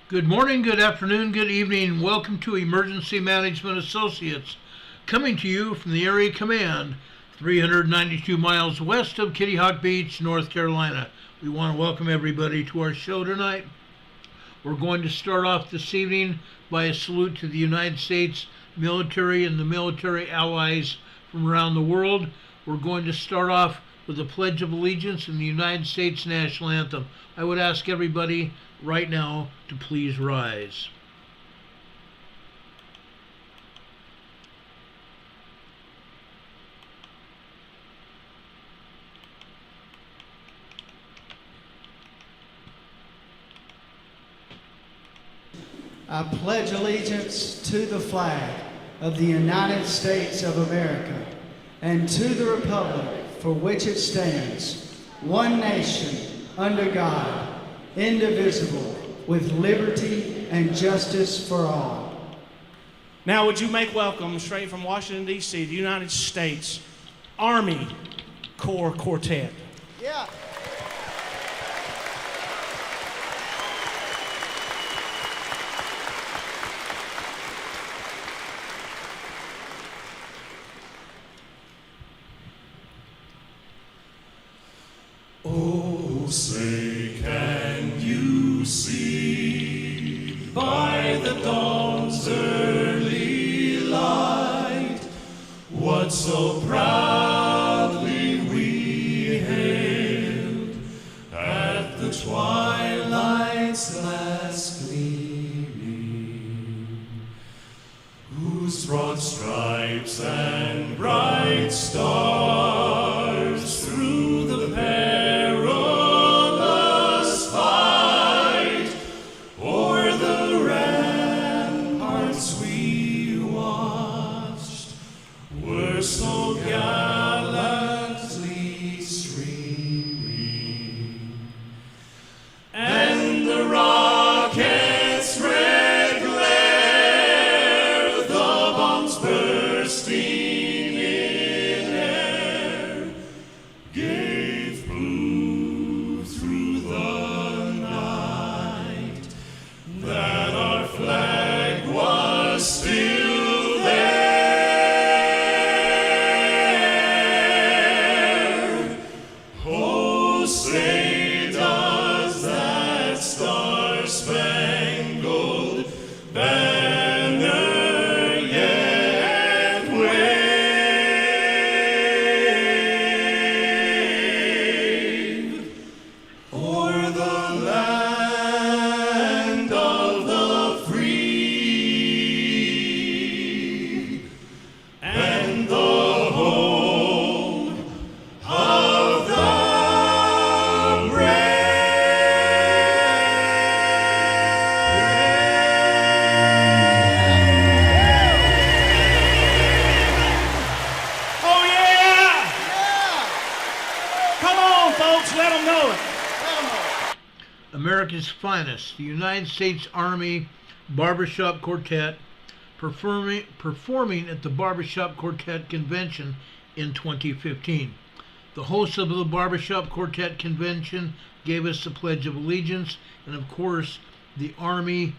Good morning, good afternoon, good evening. Welcome to Emergency Management Associates, coming to you from the Area Command, 392 miles west of Kitty Hawk Beach, North Carolina. We want to welcome everybody to our show tonight. We're going to start off this evening by a salute to the United States military and the military allies from around the world. We're going to start off with the Pledge of Allegiance and the United States National Anthem. I would ask everybody right now to please rise. I pledge allegiance to the flag of the United States of America and to the republic for which it stands, one nation, under God, indivisible, with liberty and justice for all. Now would you make welcome straight from Washington, D.C., the United States Army Corps Quartet. Yeah. Oh, say can you see by the dawn's early light what so proudly we hailed at the twilight's last gleaming, whose broad stripes and bright stars through the so gallantly streaming, and the rocket's red glare, the bombs bursting in air, gave proof through the night that our flag was still there. Say, does that star-spangled banner yet wave o'er the land of the free and the home of the America's finest, the United States Army Barbershop Quartet, performing at the Barbershop Quartet Convention in 2015. The hosts of the Barbershop Quartet Convention gave us the Pledge of Allegiance, and of course, the Army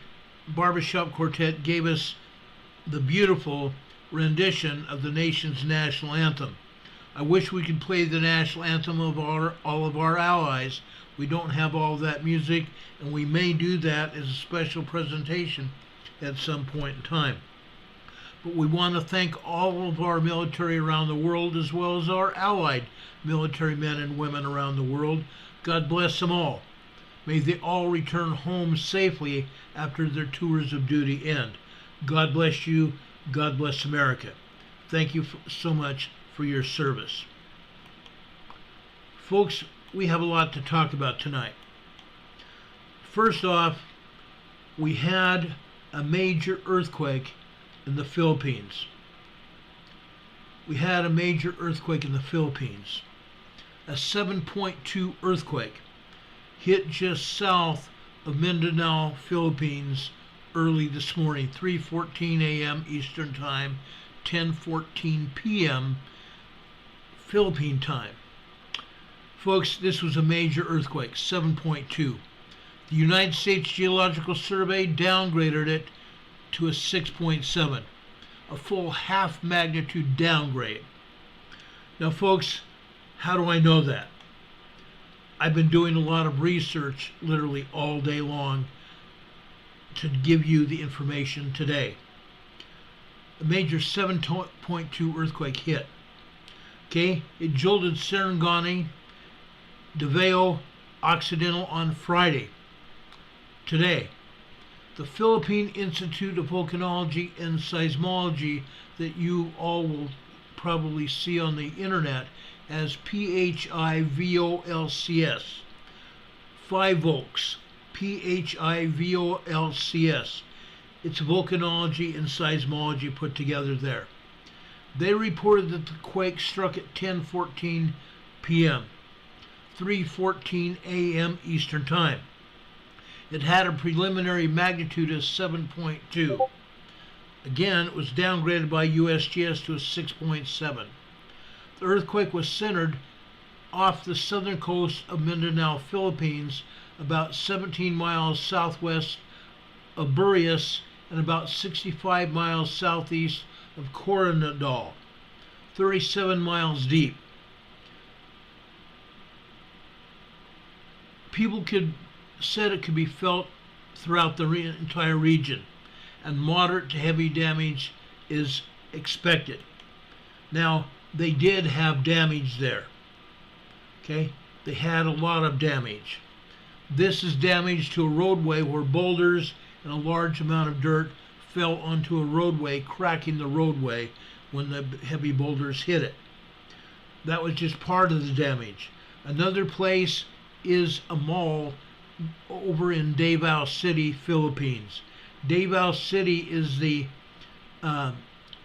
Barbershop Quartet gave us the beautiful rendition of the nation's national anthem. I wish we could play the national anthem of all of our allies. We don't have all that music, and we may do that as a special presentation at some point in time. But we want to thank all of our military around the world, as well as our allied military men and women around the world. God bless them all. May they all return home safely after their tours of duty end. God bless you. God bless America. Thank you so much for your service. Folks, we have a lot to talk about tonight. First off, we had a major earthquake in the Philippines. A 7.2 earthquake hit just south of Mindanao, Philippines early this morning, 3:14 a.m. Eastern Time, 10:14 p.m. Philippine time. Folks, this was a major earthquake, 7.2. The United States Geological Survey downgraded it to a 6.7, a full half magnitude downgrade. Now, folks, how do I know that? I've been doing a lot of research literally all day long to give you the information today. A major 7.2 earthquake hit. Okay, it jolted Sarangani, Davao Occidental on Friday. Today, the Philippine Institute of Volcanology and Seismology, that you all will probably see on the internet as PHIVOLCS, 5 volts, PHIVOLCS. It's volcanology and seismology put together there. They reported that the quake struck at 10:14 p.m., 3:14 a.m. Eastern Time. It had a preliminary magnitude of 7.2. Again, it was downgraded by USGS to a 6.7. The earthquake was centered off the southern coast of Mindanao, Philippines, about 17 miles southwest of Burias and about 65 miles southeast of Coronadal, 37 miles deep. People said it could be felt throughout the entire region, and moderate to heavy damage is expected. Now, they did have damage there. Okay, they had a lot of damage. This is damage to a roadway where boulders and a large amount of dirt fell onto a roadway, cracking the roadway when the heavy boulders hit it. That was just part of the damage. Another place is a mall over in Davao City, Philippines. Davao City is the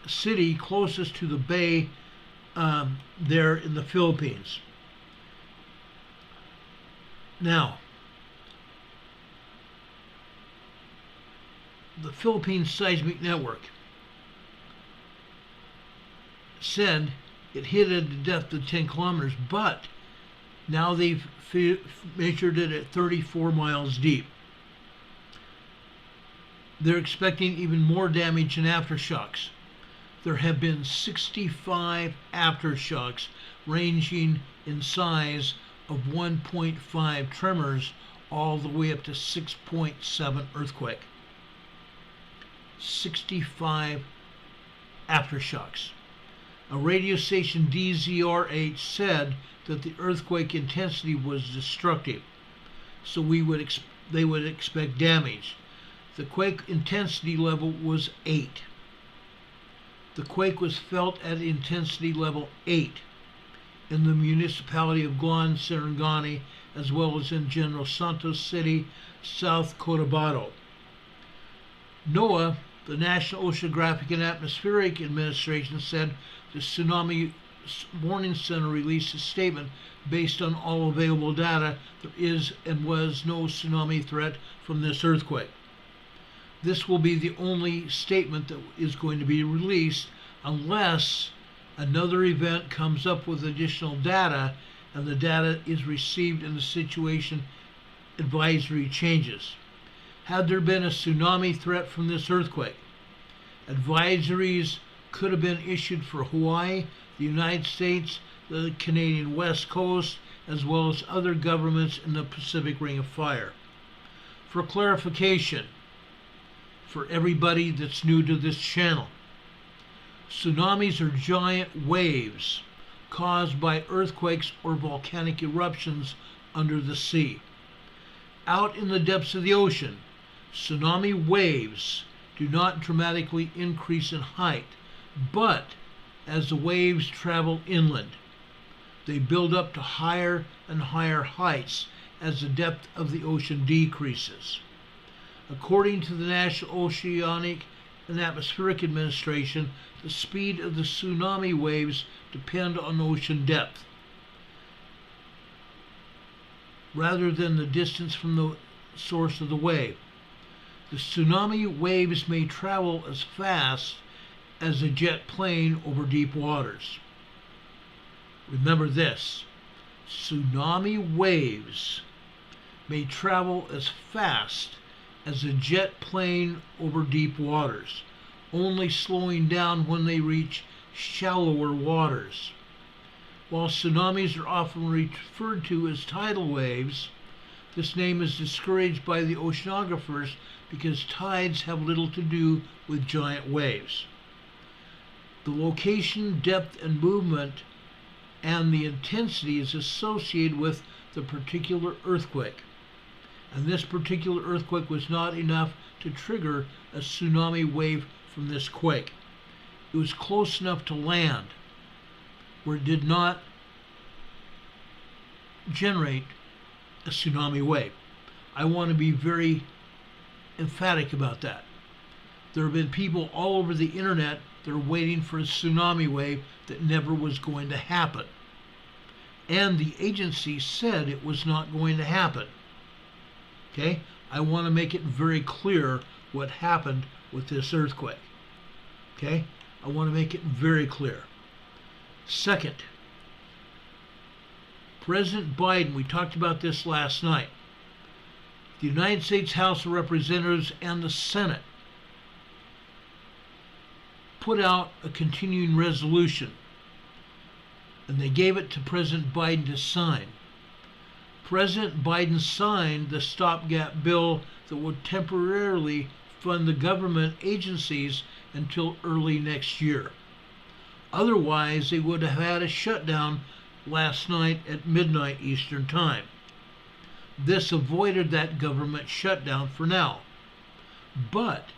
city closest to the bay there in the Philippines. Now, the Philippine Seismic Network said it hit at a depth of 10 kilometers, but now they've measured it at 34 miles deep. They're expecting even more damage and aftershocks. There have been 65 aftershocks ranging in size of 1.5 tremors all the way up to 6.7 earthquake. 65 aftershocks. A radio station, DZRH, said that the earthquake intensity was destructive, so they would expect damage. The quake intensity level was 8. The quake was felt at intensity level 8 in the municipality of Cline, Sarangani, as well as in General Santos City, South Cotabato. NOAA, the National Oceanographic and Atmospheric Administration, said the Tsunami Warning Center released a statement based on all available data. There is and was no tsunami threat from this earthquake. This will be the only statement that is going to be released unless another event comes up with additional data and the data is received and the situation advisory changes. Had there been a tsunami threat from this earthquake, advisories could have been issued for Hawaii, the United States, the Canadian West Coast, as well as other governments in the Pacific Ring of Fire. For clarification, for everybody that's new to this channel, tsunamis are giant waves caused by earthquakes or volcanic eruptions under the sea. Out in the depths of the ocean, tsunami waves do not dramatically increase in height, but as the waves travel inland, they build up to higher and higher heights as the depth of the ocean decreases. According to the National Oceanic and Atmospheric Administration, the speed of the tsunami waves depend on ocean depth, rather than the distance from the source of the wave. The tsunami waves may travel as fast as a jet plane over deep waters. Remember this, tsunami waves may travel as fast as a jet plane over deep waters, only slowing down when they reach shallower waters. While tsunamis are often referred to as tidal waves, this name is discouraged by the oceanographers because tides have little to do with giant waves. The location, depth, and movement and the intensity is associated with the particular earthquake. And this particular earthquake was not enough to trigger a tsunami wave from this quake. It was close enough to land where it did not generate a tsunami wave. I want to be very emphatic about that. There have been people all over the internet that are waiting for a tsunami wave that never was going to happen. And the agency said it was not going to happen. Okay? I want to make it very clear what happened with this earthquake. Okay? I want to make it very clear. Second, President Biden, we talked about this last night. The United States House of Representatives and the Senate put out a continuing resolution, and they gave it to President Biden to sign. President Biden signed the stopgap bill that would temporarily fund the government agencies until early next year. Otherwise, they would have had a shutdown last night at midnight Eastern Time. This avoided that government shutdown for now. But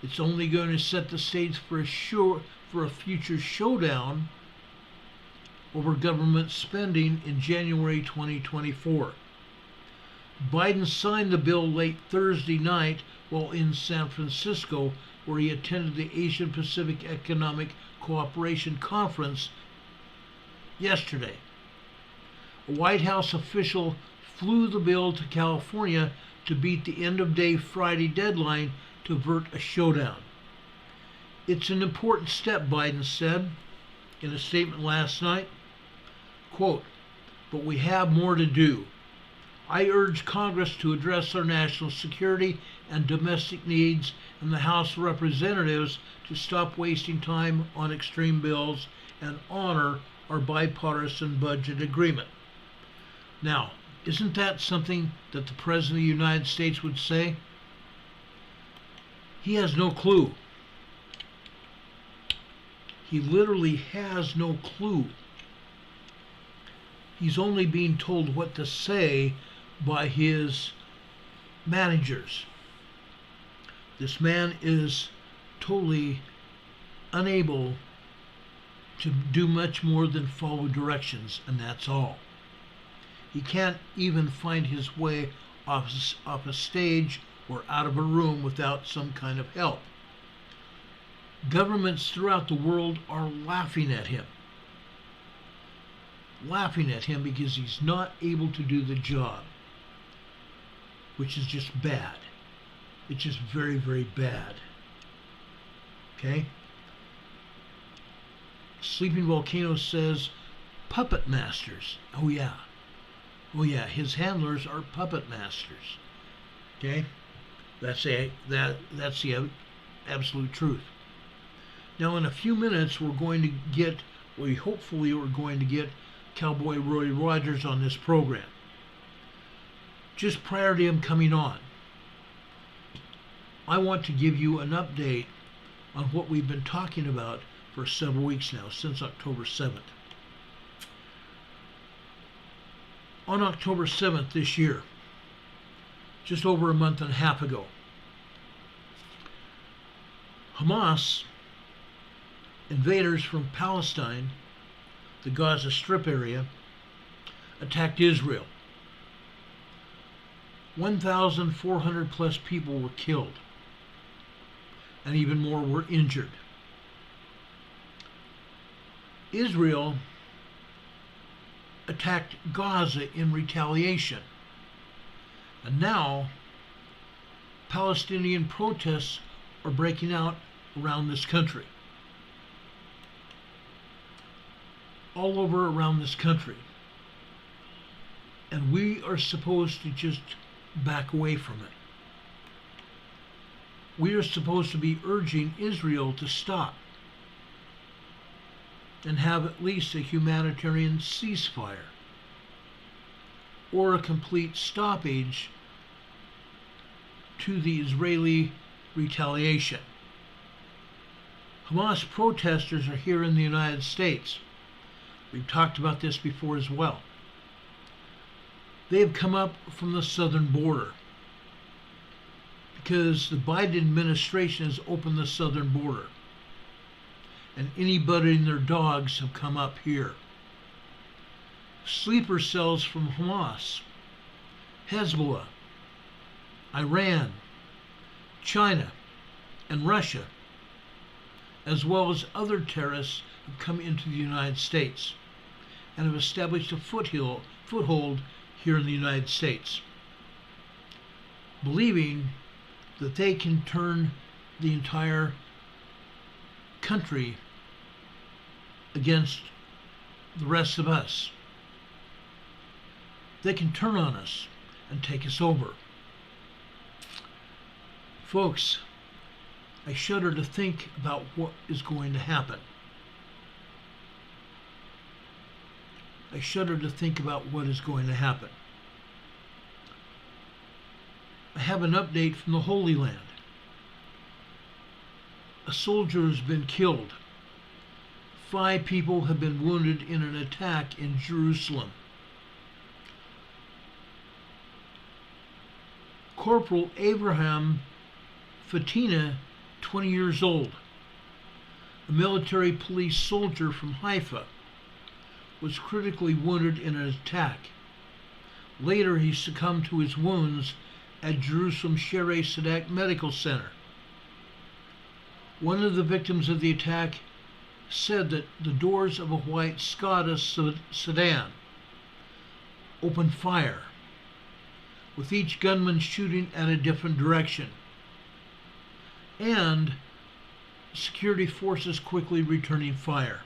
it's only going to set the stage for a future showdown over government spending in January 2024. Biden signed the bill late Thursday night while in San Francisco, where he attended the Asian Pacific Economic Cooperation Conference yesterday. A White House official flew the bill to California to beat the end-of-day Friday deadline to avert a showdown. It's an important step, Biden said in a statement last night. Quote, "But we have more to do. I urge Congress to address our national security and domestic needs and the House of Representatives to stop wasting time on extreme bills and honor our bipartisan budget agreement." Now, isn't that something that the President of the United States would say? He has no clue. He literally has no clue. He's only being told what to say by his managers. This man is totally unable to do much more than follow directions, and that's all. He can't even find his way off a stage or out of a room without some kind of help. Governments throughout the world are laughing at him. Laughing at him because he's not able to do the job, which is just bad. It's just very, very bad. Okay? Sleeping Volcano says puppet masters. Oh yeah. Oh yeah, his handlers are puppet masters. Okay? That's the absolute truth. Now in a few minutes we're going to get, hopefully we're going to get Cowboy Roy Rogers on this program. Just prior to him coming on, I want to give you an update on what we've been talking about for several weeks now, since October 7th. On October 7th this year, just over a month and a half ago, Hamas, invaders from Palestine, the Gaza Strip area, attacked Israel. 1,400 plus people were killed, and even more were injured. Israel attacked Gaza in retaliation, and now Palestinian protests are breaking out around this country. All over around this country. And we are supposed to just back away from it. We are supposed to be urging Israel to stop and have at least a humanitarian ceasefire or a complete stoppage to the Israeli retaliation. Hamas protesters are here in the United States. We've talked about this before as well. They have come up from the southern border because the Biden administration has opened the southern border, and anybody and their dogs have come up here. Sleeper cells from Hamas, Hezbollah, Iran, China, and Russia, as well as other terrorists, have come into the United States and have established a foothold here in the United States, believing that they can turn the entire country against the rest of us. They can turn on us and take us over. Folks, I shudder to think about what is going to happen. I shudder to think about what is going to happen. I have an update from the Holy Land. A soldier has been killed. 5 people have been wounded in an attack in Jerusalem. Corporal Abraham Fatina, 20 years old, a military police soldier from Haifa, was critically wounded in an attack. Later, he succumbed to his wounds at Jerusalem Sherei Sadak Medical Center. One of the victims of the attack said that the doors of a white Skoda sedan opened fire, with each gunman shooting at a different direction, and security forces quickly returning fire.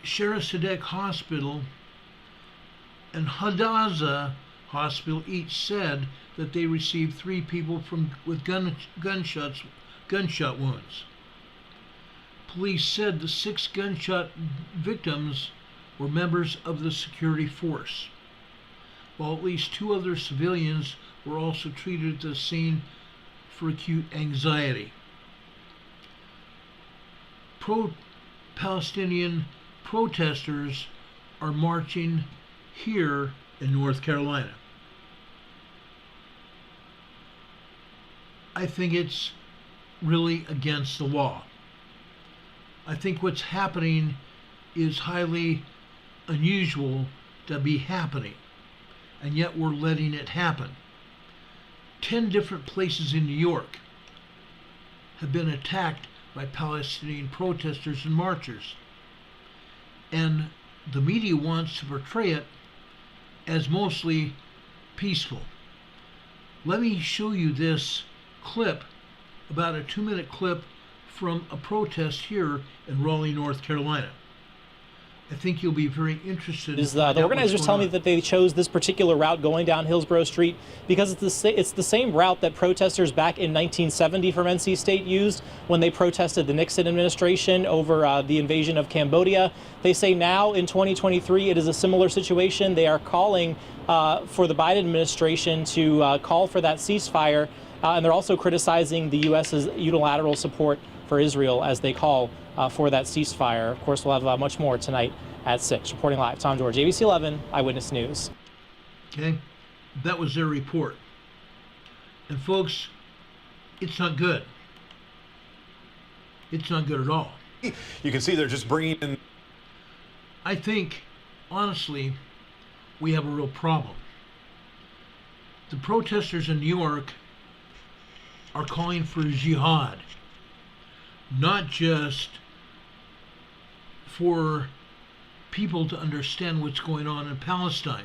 Sherei Sadak Hospital and Hadassah Hospital each said that they received 3 people with gunshot wounds. Police said the 6 gunshot victims were members of the security force, while at least 2 other civilians were also treated at the scene for acute anxiety. Pro-Palestinian protesters are marching here in North Carolina. I think it's really against the law. I think what's happening is highly unusual to be happening, and yet we're letting it happen. 10 different places in New York have been attacked by Palestinian protesters and marchers, and the media wants to portray it as mostly peaceful. Let me show you this clip, about a 2-minute clip from a protest here in Raleigh, North Carolina. I think you'll be very interested. The organizers tell me that they chose this particular route going down Hillsborough Street because it's the same route that protesters back in 1970 from NC State used when they protested the Nixon administration over the invasion of Cambodia. They say now in 2023 it is a similar situation. They are calling for the Biden administration to call for that ceasefire, and they're also criticizing the U.S.'s unilateral support for Israel as they call for that ceasefire. Of course, we'll have much more tonight at 6. Reporting live, Tom George, ABC 11 Eyewitness News. Okay, that was their report. And folks, it's not good. It's not good at all. You can see they're just bringing in. I think, honestly, we have a real problem. The protesters in New York are calling for jihad, not just for people to understand what's going on in Palestine.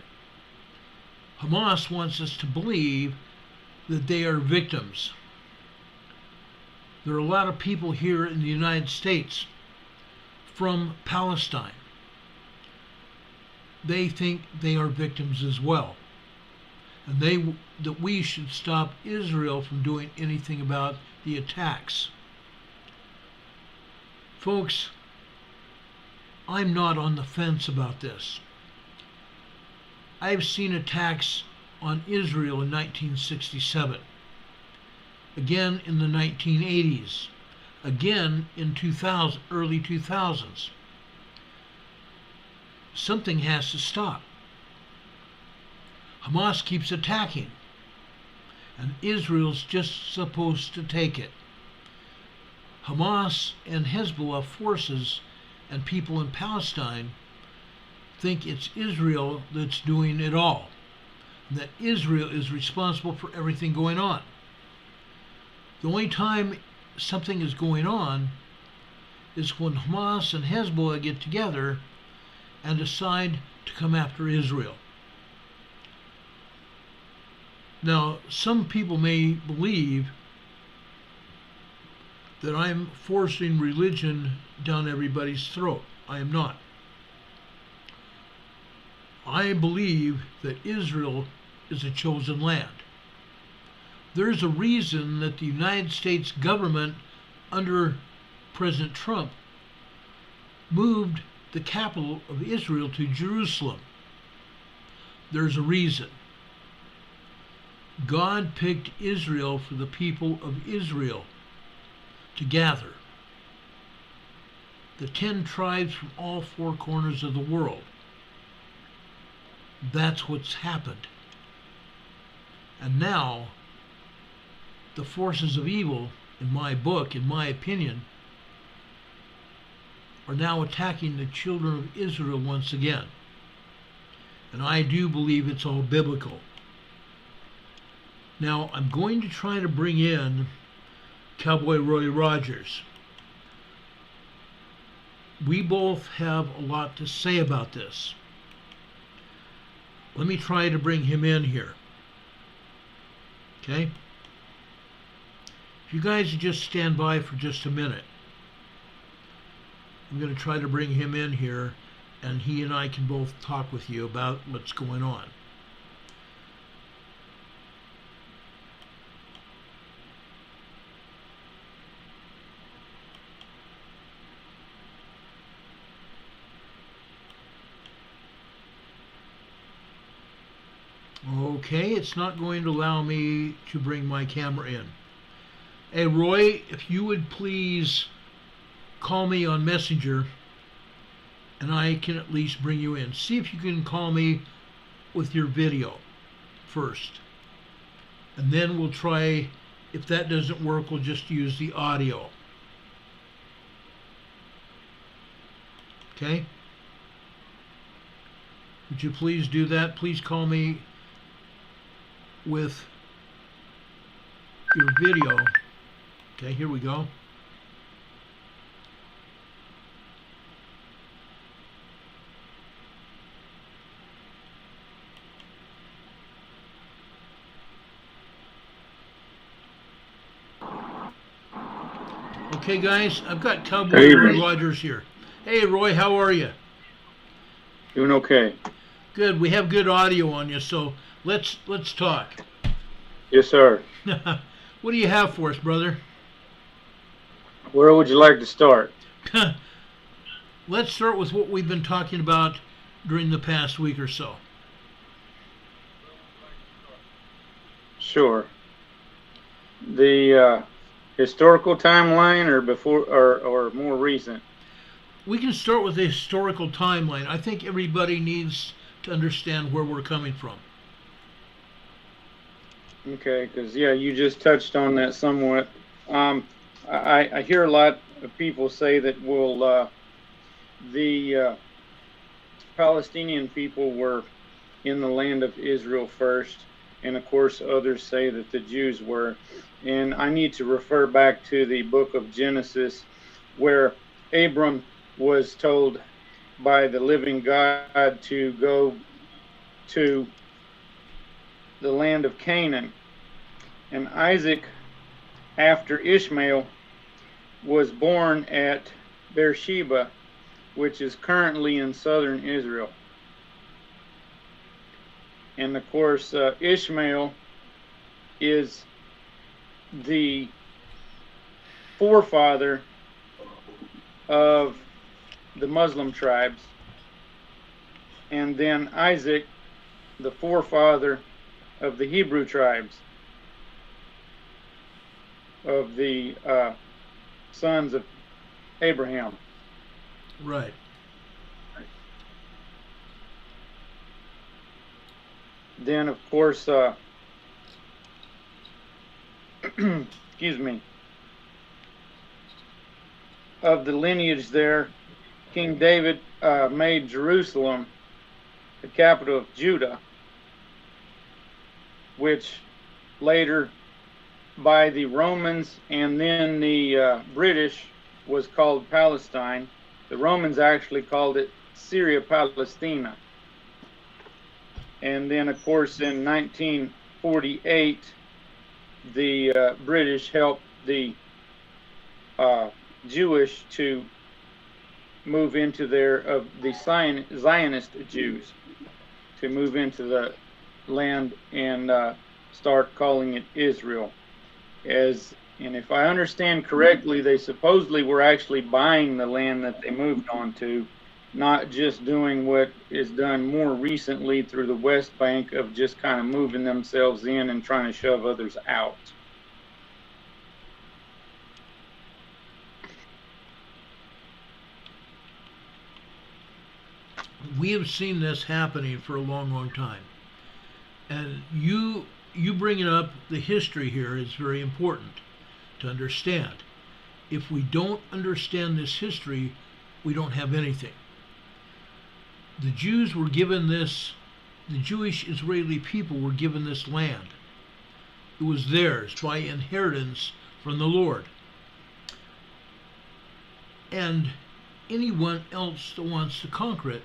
Hamas wants us to believe that they are victims. There are a lot of people here in the United States from Palestine. they think they are victims as well. And that we should stop Israel from doing anything about the attacks. Folks, I'm not on the fence about this. I've seen attacks on Israel in 1967, again in the 1980s, again in 2000, early 2000s. Something has to stop. Hamas keeps attacking, and Israel's just supposed to take it. Hamas and Hezbollah forces and people in Palestine think it's Israel that's doing it all, and that Israel is responsible for everything going on. The only time something is going on is when Hamas and Hezbollah get together and decide to come after Israel. Now, some people may believe that I'm forcing religion down everybody's throat. I am not. I believe that Israel is a chosen land. There's a reason that the United States government under President Trump moved the capital of Israel to Jerusalem. There's a reason. God picked Israel for the people of Israel to gather. The 10 tribes from all 4 corners of the world. That's what's happened. And now, the forces of evil, in my book, in my opinion, are now attacking the children of Israel once again. And I do believe it's all biblical. Now, I'm going to try to bring in Cowboy Roy Rogers. We both have a lot to say about this. Let me try to bring him in here. Okay? If you guys just stand by for just a minute, I'm going to try to bring him in here, and he and I can both talk with you about what's going on. Okay, it's not going to allow me to bring my camera in. Hey, Roy, if you would please call me on Messenger, and I can at least bring you in. See if you can call me with your video first. And then we'll try, if that doesn't work, we'll just use the audio. Okay? Would you please do that? Please call me with your video. Okay, here we go. Okay, guys, I've got Cowboy Roy Rogers here. Hey, Roy, how are you? Doing okay. Good. We have good audio on you, so let's talk. Yes, sir. What do you have for us, brother? Where would you like to start? Let's start with what we've been talking about during the past week or so. Sure. The historical timeline, or before, or more recent? We can start with the historical timeline. I think everybody needs to understand where we're coming from. Okay, because yeah, you just touched on that somewhat. I hear a lot of people say that, well, the Palestinian people were in the land of Israel first, and of course others say that the Jews were. And I need to refer back to the book of Genesis, where Abram was told by the living God to go to the land of Canaan. And Isaac, after Ishmael, was born at Beersheba, which is currently in southern Israel. And of course, Ishmael is the forefather of the Muslim tribes, and then Isaac, the forefather of the Hebrew tribes, of the sons of Abraham. Right. Then, of course, excuse me, of the lineage there, King David made Jerusalem the capital of Judah, which later by the Romans and then the British was called Palestine. The Romans actually called it Syria Palestina. And then, of course, in 1948, the British helped the Jewish to move into the Zionist Jews to move into the land and start calling it Israel. And if I understand correctly, they supposedly were actually buying the land that they moved onto, not just doing what is done more recently through the West Bank of just kind of moving themselves in and trying to shove others out. We have seen this happening for a long, long time. And you bringing up the history here is very important to understand. If we don't understand this history, we don't have anything. The Jews were given this, the Jewish Israeli people were given this land. It was theirs by inheritance from the Lord. And anyone else that wants to conquer it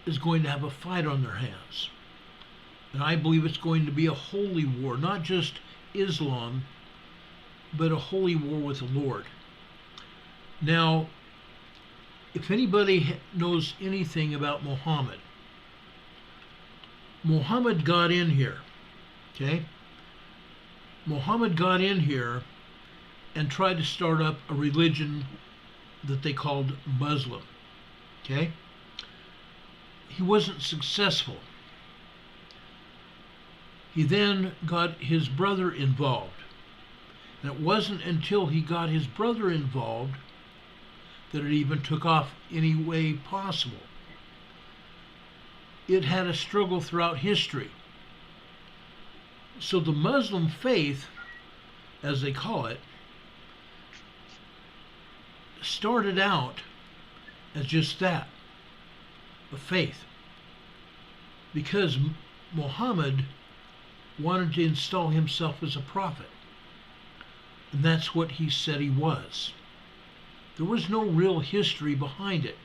is going to have a fight on their hands. And I believe it's going to be a holy war, not just Islam, but a holy war with the Lord. Now, if anybody knows anything about Muhammad got in here, okay? Muhammad got in here and tried to start up a religion that they called Muslim, okay? He wasn't successful. He then got his brother involved. And it wasn't until he got his brother involved that it even took off any way possible. It had a struggle throughout history. So the Muslim faith, as they call it, started out as just that, a faith. Because Muhammad wanted to install himself as a prophet. And that's what he said he was. There was no real history behind it.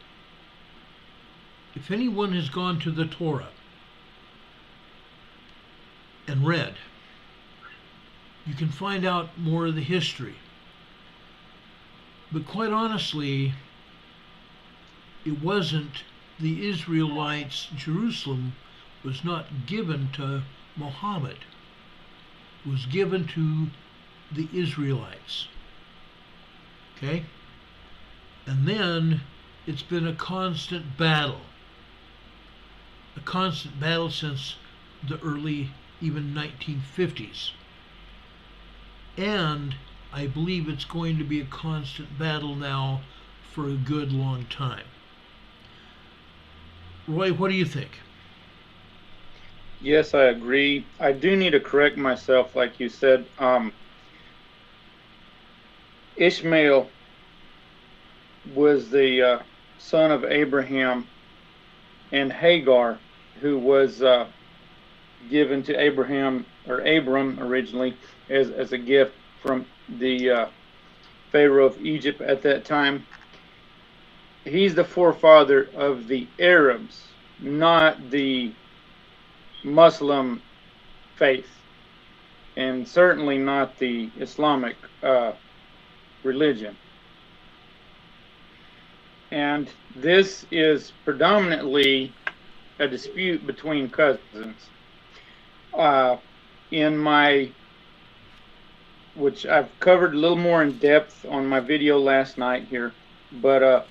If anyone has gone to the Torah and read, you can find out more of the history. But quite honestly, it wasn't the Israelites. Jerusalem was not given to Muhammad. It was given to the Israelites. Okay? And then it's been a constant battle. A constant battle since the early, even 1950s. And I believe it's going to be a constant battle now for a good long time. Roy, what do you think? Yes, I agree. I do need to correct myself, like you said. Ishmael was the son of Abraham and Hagar, who was given to Abraham, or Abram originally, as a gift from the Pharaoh of Egypt at that time. He's the forefather of the Arabs, not the Muslim faith, and certainly not the Islamic religion. And this is predominantly a dispute between cousins. In my, which I've covered a little more in depth on my video last night here, but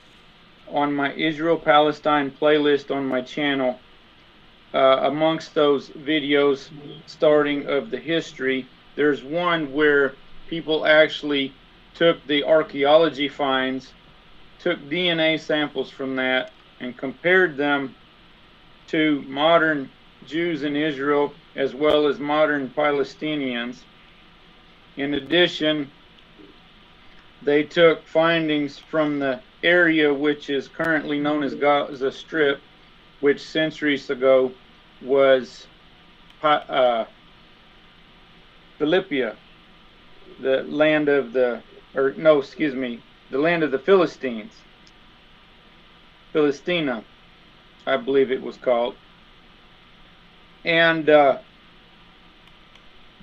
on my Israel-Palestine playlist on my channel, amongst those videos starting of the history, there's one where people actually took the archaeology finds, took DNA samples from that, and compared them to modern Jews in Israel as well as modern Palestinians. In addition, they took findings from the area which is currently known as Gaza Strip, which centuries ago was Philippia, the land of the, or no, excuse me, the land of the Philistines. Philistina, I believe it was called. And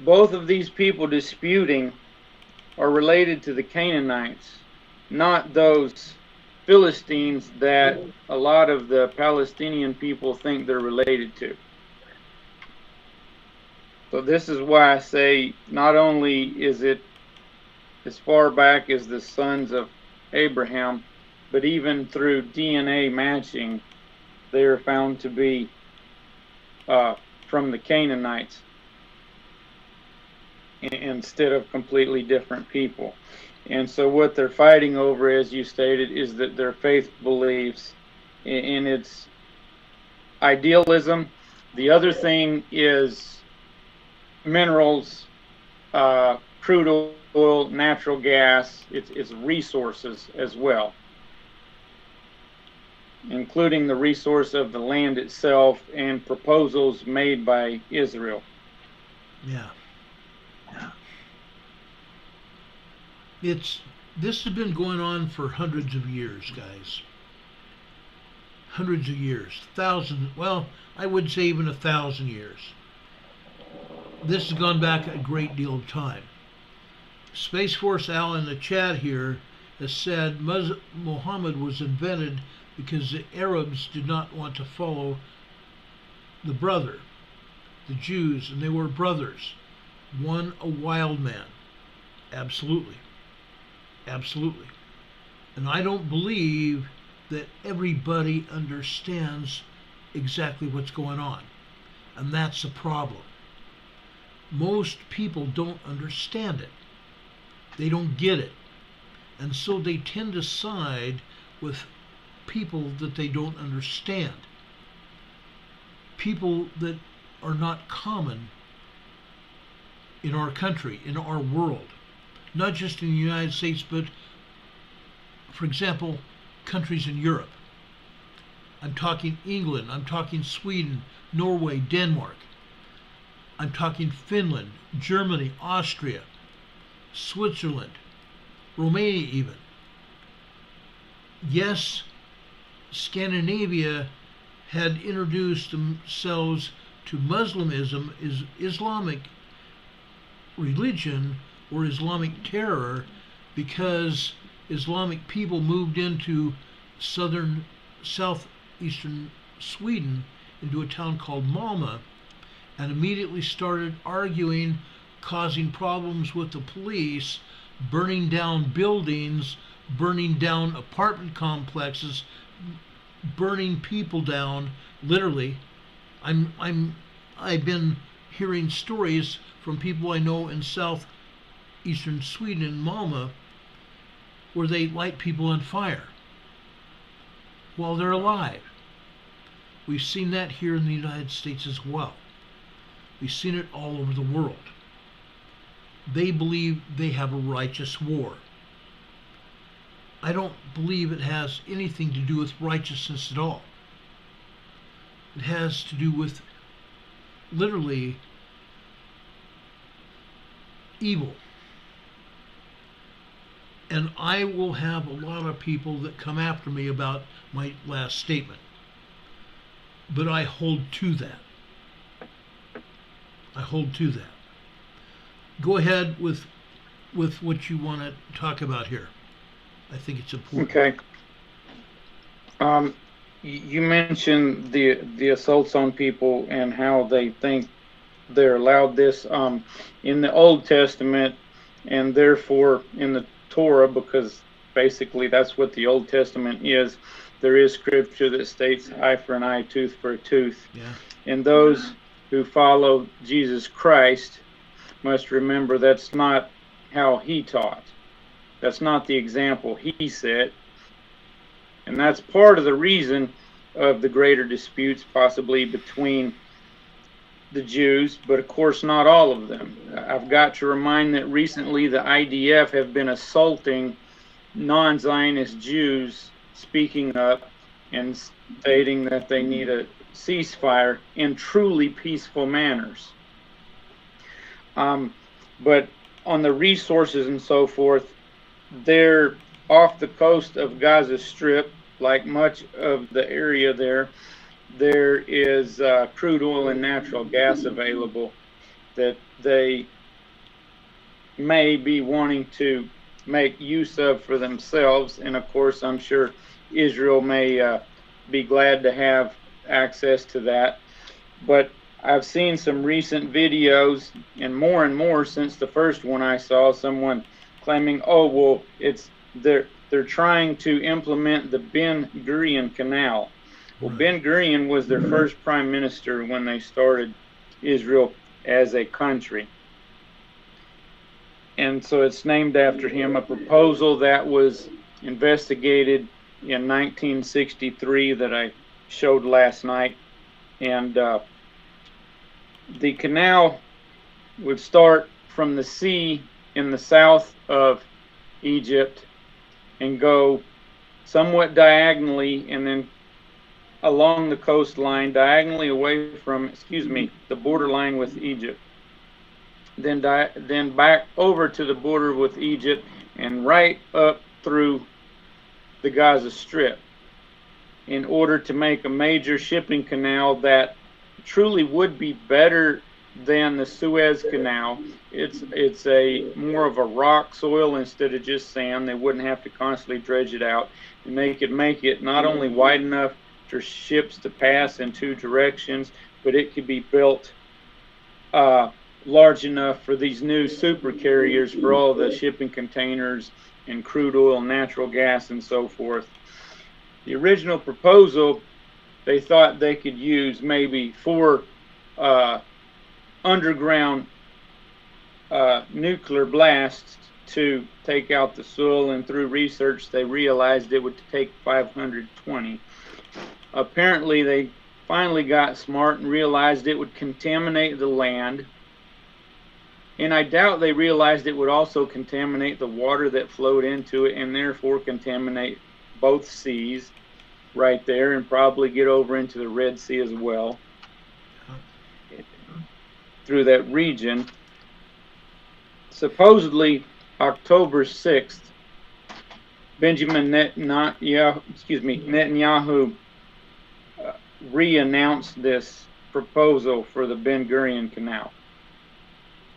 both of these people disputing are related to the Canaanites, not those Philistines that a lot of the Palestinian people think they're related to. So this is why I say not only is it as far back as the sons of Abraham, but even through DNA matching, they are found to be from the Canaanites instead of completely different people. And so what they're fighting over, as you stated, is that their faith beliefs in its idealism. The other thing is minerals, crude oil, natural gas, it's resources as well, including the resource of the land itself and proposals made by Israel. Yeah. This has been going on for hundreds of years, guys. Hundreds of years. Thousands, well, I would say even 1,000 years. This has gone back a great deal of time. Space Force Al in the chat here has said Muhammad was invented because the Arabs did not want to follow the brother, the Jews, and they were brothers. One a wild man. Absolutely. Absolutely. And I don't believe that everybody understands exactly what's going on. And that's the problem. Most people don't understand it. They don't get it. And so they tend to side with people that they don't understand. People that are not common in our country, in our world. Not just in the United States, but, for example, countries in Europe. I'm talking England, I'm talking Sweden, Norway, Denmark. I'm talking Finland, Germany, Austria, Switzerland, Romania even. Yes, Scandinavia had introduced themselves to Muslimism, Islamic religion, or Islamic terror, because Islamic people moved into southeastern Sweden, into a town called Malmö, and immediately started arguing, causing problems with the police, burning down buildings, burning down apartment complexes, burning people down, literally. I've been hearing stories from people I know in southeastern Sweden, in Malmö, where they light people on fire while they're alive. We've seen that here in the United States as well. We've seen it all over the world. They believe they have a righteous war. I don't believe it has anything to do with righteousness at all. It has to do with literally evil. And I will have a lot of people that come after me about my last statement. But I hold to that. I hold to that. Go ahead with what you want to talk about here. I think it's important. Okay. you mentioned the assaults on people and how they think they're allowed this in the Old Testament, and therefore in the Torah, because basically that's what the Old Testament is. There is scripture that states eye for an eye, tooth for a tooth. Yeah. And those who follow Jesus Christ must remember that's not how he taught. That's not the example he set. And that's part of the reason of the greater disputes possibly between the Jews, but of course not all of them. I've got to remind that recently the IDF have been assaulting non-Zionist Jews, speaking up and stating that they need a ceasefire in truly peaceful manners. But on the resources and so forth, they're off the coast of Gaza Strip, like much of the area there. There is crude oil and natural gas available that they may be wanting to make use of for themselves. And of course, I'm sure Israel may be glad to have access to that. But I've seen some recent videos, and more since the first one I saw, someone claiming, oh, well, they're trying to implement the Ben Gurion Canal. Well, Ben Gurion was their first prime minister when they started Israel as a country. And so it's named after him, a proposal that was investigated in 1963 that I showed last night. And the canal would start from the sea in the south of Egypt and go somewhat diagonally and then along the coastline, diagonally away from, the borderline with Egypt. Then back over to the border with Egypt and right up through the Gaza Strip in order to make a major shipping canal that truly would be better than the Suez Canal. It's a more of a rock soil instead of just sand. They wouldn't have to constantly dredge it out, and they could make it not only wide enough for ships to pass in two directions, but it could be built large enough for these new super carriers for all the shipping containers and crude oil, natural gas, and so forth. The original proposal, they thought they could use maybe 4 underground nuclear blasts to take out the soil, and through research they realized it would take 520. Apparently they finally got smart and realized it would contaminate the land, and I doubt they realized it would also contaminate the water that flowed into it, and therefore contaminate both seas right there, and probably get over into the Red Sea as well through that region. Supposedly October 6th, Netanyahu re-announced this proposal for the Ben Gurion Canal.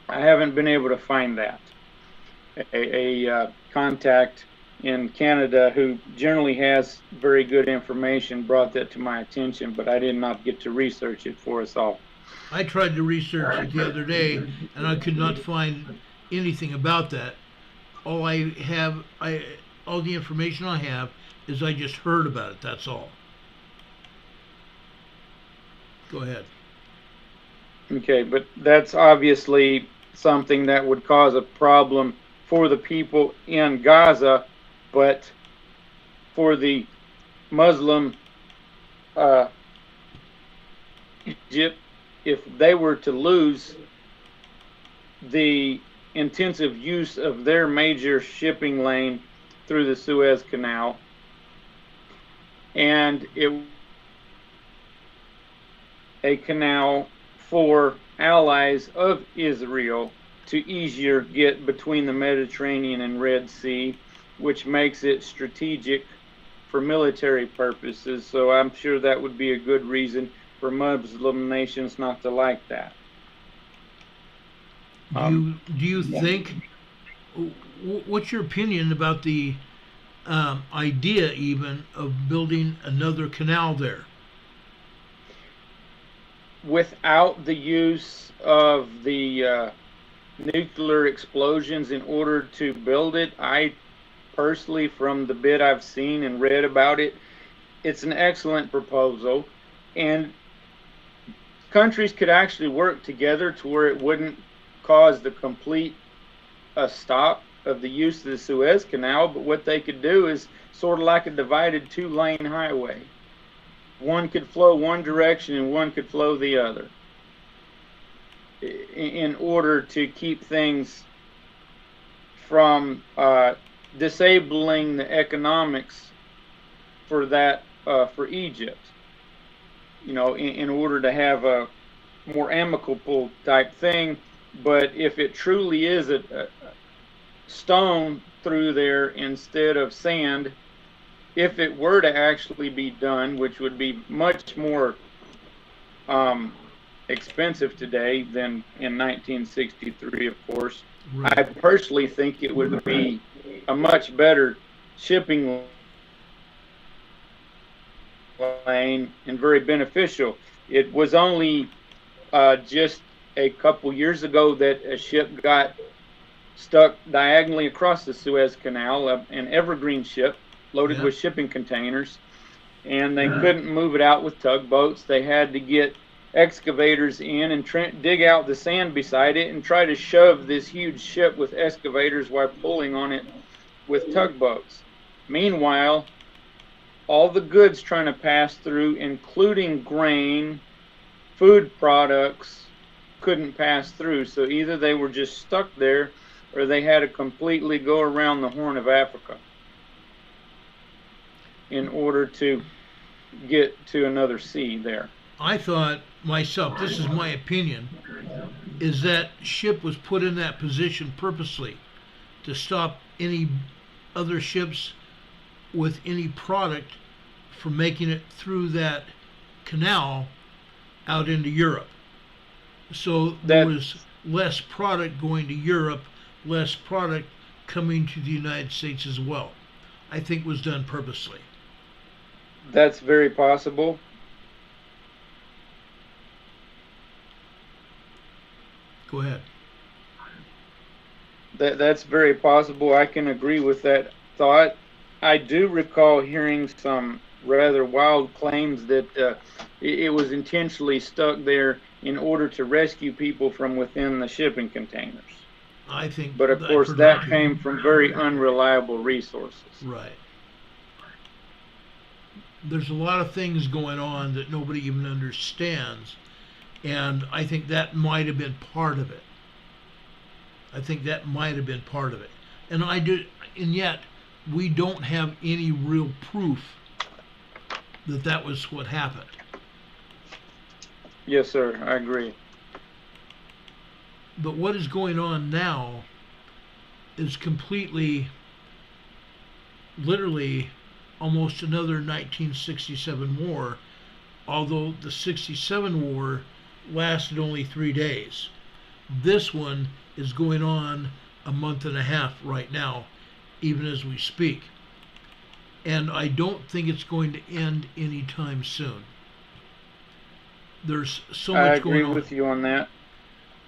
I haven't been able to find that. A contact in Canada who generally has very good information brought that to my attention, but I did not get to research it for us all. I tried to research it the other day, and I could not find anything about that. All the information I have is I just heard about it. That's all. Go ahead. Okay, but that's obviously something that would cause a problem for the people in Gaza, but for the Muslim Egypt, if they were to lose the intensive use of their major shipping lane through the Suez Canal, and a canal for allies of Israel to easier get between the Mediterranean and Red Sea, which makes it strategic for military purposes. So I'm sure that would be a good reason for Muslim nations not to like that. Do you think, what's your opinion about the idea even of building another canal there? Without the use of the nuclear explosions in order to build it, I personally, from the bit I've seen and read about it, it's an excellent proposal, and countries could actually work together to where it wouldn't cause the complete stop of the use of the Suez Canal. But what they could do is sort of like a divided two-lane highway. One could flow one direction and one could flow the other, in order to keep things from disabling the economics for that for Egypt. You know, in order to have a more amicable type thing. But if it truly is a stone through there instead of sand, if it were to actually be done, which would be much more expensive today than in 1963, of course, Right. I personally think it would be a much better shipping lane and very beneficial. It was only just a couple years ago that a ship got stuck diagonally across the Suez Canal, an evergreen ship loaded with shipping containers, and they couldn't move it out with tugboats. They had to get excavators in and dig out the sand beside it and try to shove this huge ship with excavators while pulling on it with tugboats. Meanwhile, all the goods trying to pass through, including grain, food products, couldn't pass through. So either they were just stuck there or they had to completely go around the Horn of Africa in order to get to another sea there. I thought myself, this is my opinion, is that ship was put in that position purposely to stop any other ships with any product from making it through that canal out into Europe. So there was less product going to Europe, less product coming to the United States as well. I think it was done purposely. That's very possible. Go ahead. That's very possible. I can agree with that thought. I do recall hearing some rather wild claims that it was intentionally stuck there in order to rescue people from within the shipping containers. I think, but of course, that came from very unreliable resources. Right. There's a lot of things going on that nobody even understands, and I think that might have been part of it. I think that might have been part of it. And yet we don't have any real proof that that was what happened. Yes, sir, I agree. But what is going on now is completely, literally, almost another 1967 war, although the 67 war lasted only 3 days. This one is going on a month and a half right now, even as we speak. And I don't think it's going to end anytime soon. There's so much going on. I agree with you on that.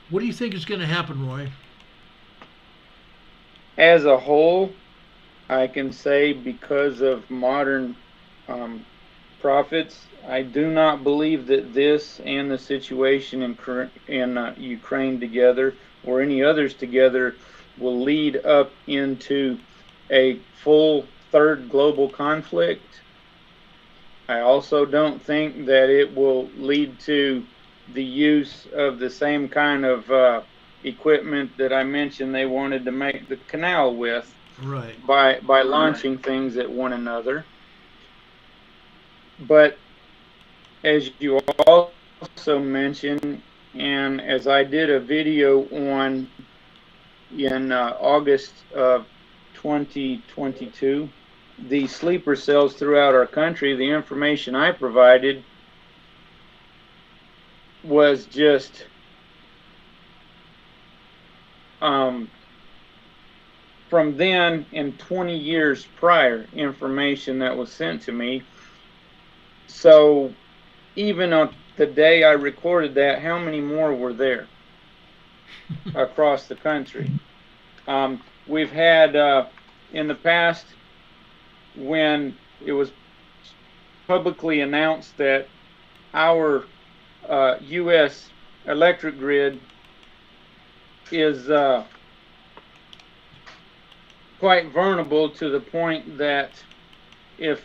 What do you think is going to happen, Roy? As a whole, I can say because of modern prophets, I do not believe that this and the situation in Ukraine together, or any others together, will lead up into a full third global conflict. I also don't think that it will lead to the use of the same kind of equipment that I mentioned they wanted to make the canal with, right, by launching things at one another. But as you also mentioned, and as I did a video on in August of 2022, the sleeper cells throughout our country, the information I provided was just from then and 20 years prior information that was sent to me. So even on the day I recorded that, how many more were there across the country? We've had in the past, when it was publicly announced that our U.S. electric grid is quite vulnerable to the point that if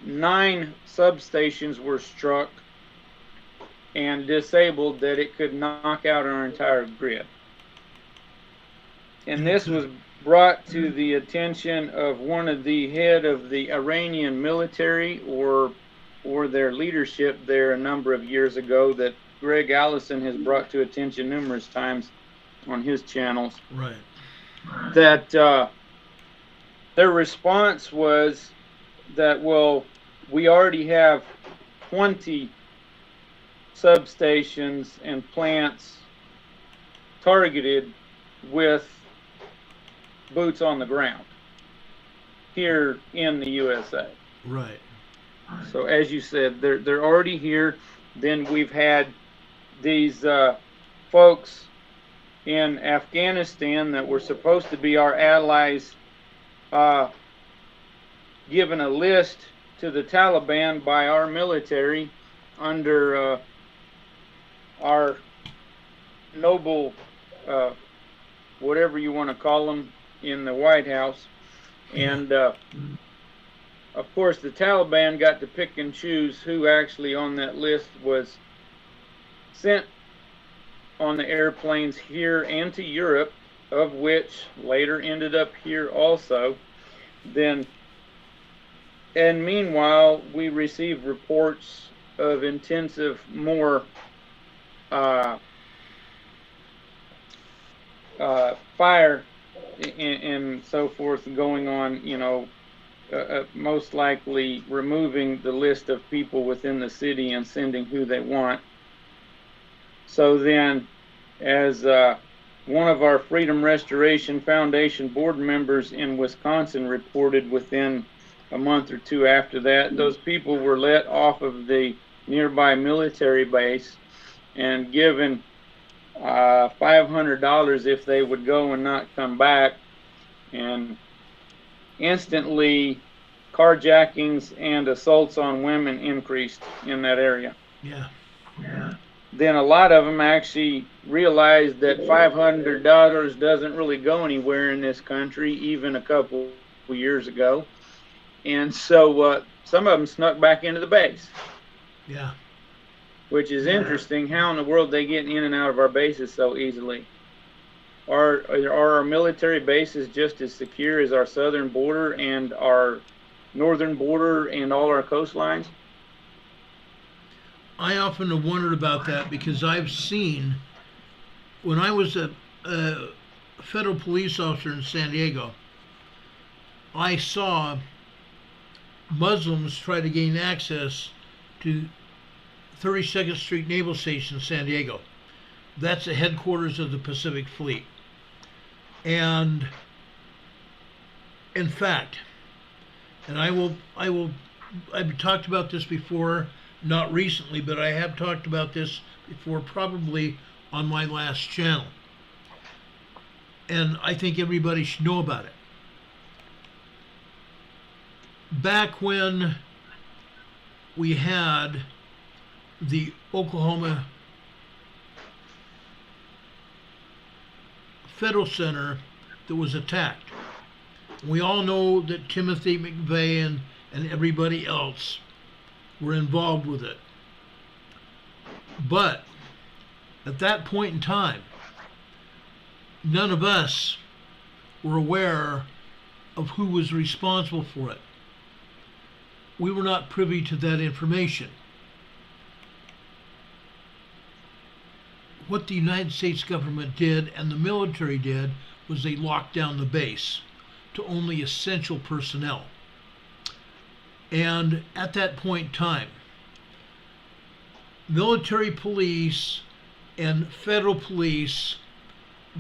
9 substations were struck and disabled, that it could knock out our entire grid. And this was brought to the attention of one of the head of the Iranian military or their leadership there a number of years ago, that Greg Allison has brought to attention numerous times on his channels. Right. That their response was that, well, we already have 20 substations and plants targeted with boots on the ground here in the USA. Right. So as you said, they're already here. Then we've had these folks in Afghanistan that were supposed to be our allies given a list to the Taliban by our military under our noble, whatever you want to call them, in the White House. And of course the Taliban got to pick and choose who actually on that list was sent on the airplanes here and to Europe, of which later ended up here also. Then, and meanwhile, we received reports of intensive more fire and so forth going on, you know, most likely removing the list of people within the city and sending who they want. So then, as one of our Freedom Restoration Foundation board members in Wisconsin reported, within a month or two after that, those people were let off of the nearby military base and given $500 if they would go and not come back. And instantly, carjackings and assaults on women increased in that area. Yeah. Then a lot of them actually realized that $500 doesn't really go anywhere in this country, even a couple years ago. And so some of them snuck back into the base. Yeah. Which is interesting, how in the world they get in and out of our bases so easily. Are our military bases just as secure as our southern border and our northern border and all our coastlines? I often have wondered about that, because I've seen, when I was a federal police officer in San Diego, I saw Muslims try to gain access to 32nd Street Naval Station, San Diego. That's the headquarters of the Pacific Fleet. And in fact, and I've talked about this before, not recently, but I have talked about this before, probably on my last channel. And I think everybody should know about it. Back when we had the Oklahoma Federal Center that was attacked, we all know that Timothy McVeigh and everybody else were involved with it. But at that point in time, none of us were aware of who was responsible for it. We were not privy to that information. What the United States government did and the military did was they locked down the base to only essential personnel. And at that point in time, military police and federal police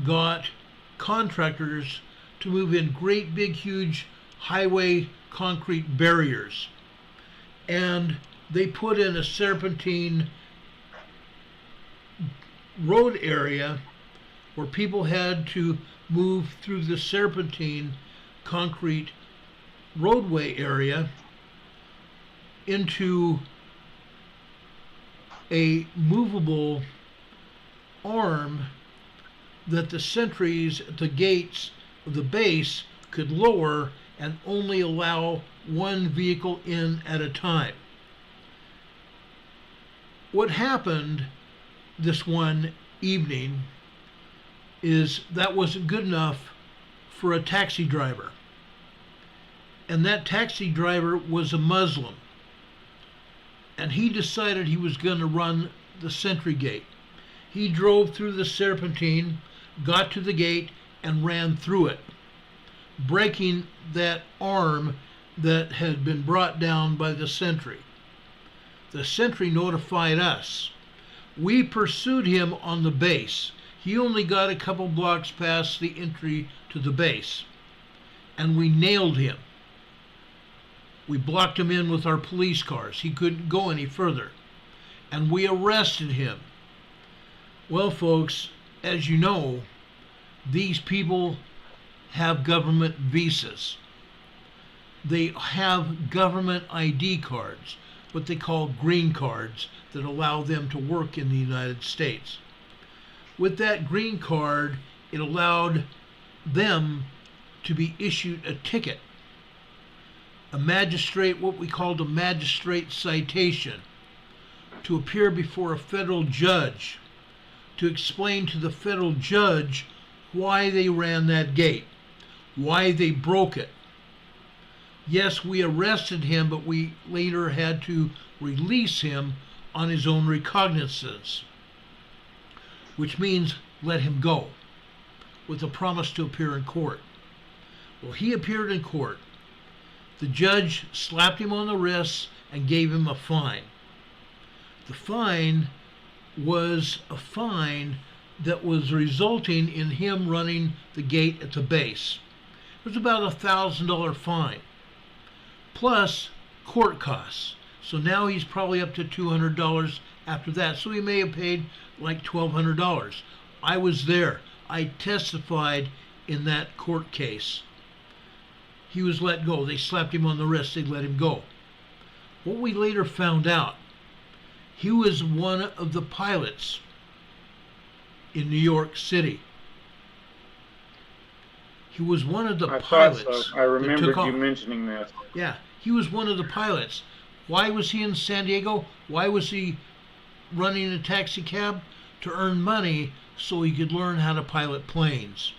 got contractors to move in great big huge highway concrete barriers. And they put in a serpentine road area where people had to move through the serpentine concrete roadway area into a movable arm that the sentries at the gates of the base could lower and only allow one vehicle in at a time. What happened this one evening is that wasn't good enough for a taxi driver. And that taxi driver was a Muslim. And he decided he was going to run the sentry gate. He drove through the serpentine, got to the gate, and ran through it, breaking that arm that had been brought down by the sentry. The sentry notified us. We pursued him on the base. He only got a couple blocks past the entry to the base, and we nailed him. We blocked him in with our police cars. He couldn't go any further, and we arrested him. Well, folks, as you know, these people have government visas. They have government ID cards, what they call green cards, that allow them to work in the United States. With that green card, it allowed them to be issued a ticket, a magistrate, what we called a magistrate citation, to appear before a federal judge to explain to the federal judge why they ran that gate, why they broke it. Yes, we arrested him, but we later had to release him on his own recognizance, which means let him go, with a promise to appear in court. Well, he appeared in court. The judge slapped him on the wrists and gave him a fine. The fine was a fine that was resulting in him running the gate at the base. It was about a $1,000 fine, plus court costs. So now he's probably up to $200 after that. So he may have paid like $1,200. I was there. I testified in that court case. He was let go. They slapped him on the wrist. They let him go. What we later found out, he was one of the pilots in New York City. He was one of the pilots. Thought so. I remembered you mentioning that. Yeah, he was one of the pilots. Why was he in San Diego? Why was he running a taxi cab? To earn money so he could learn how to pilot planes.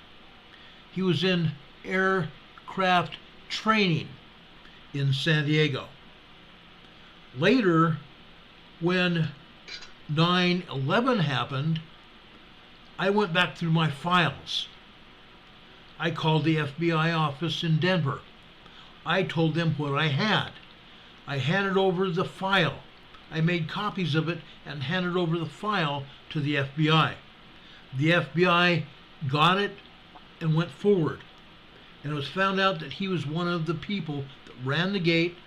He was in aircraft training in San Diego. Later, when 9/11 happened, I went back through my files. I called the FBI office in Denver. I told them what I had. I handed over the file. I made copies of it and handed over the file to the FBI. The FBI got it and went forward. And it was found out that he was one of the people that ran the gate,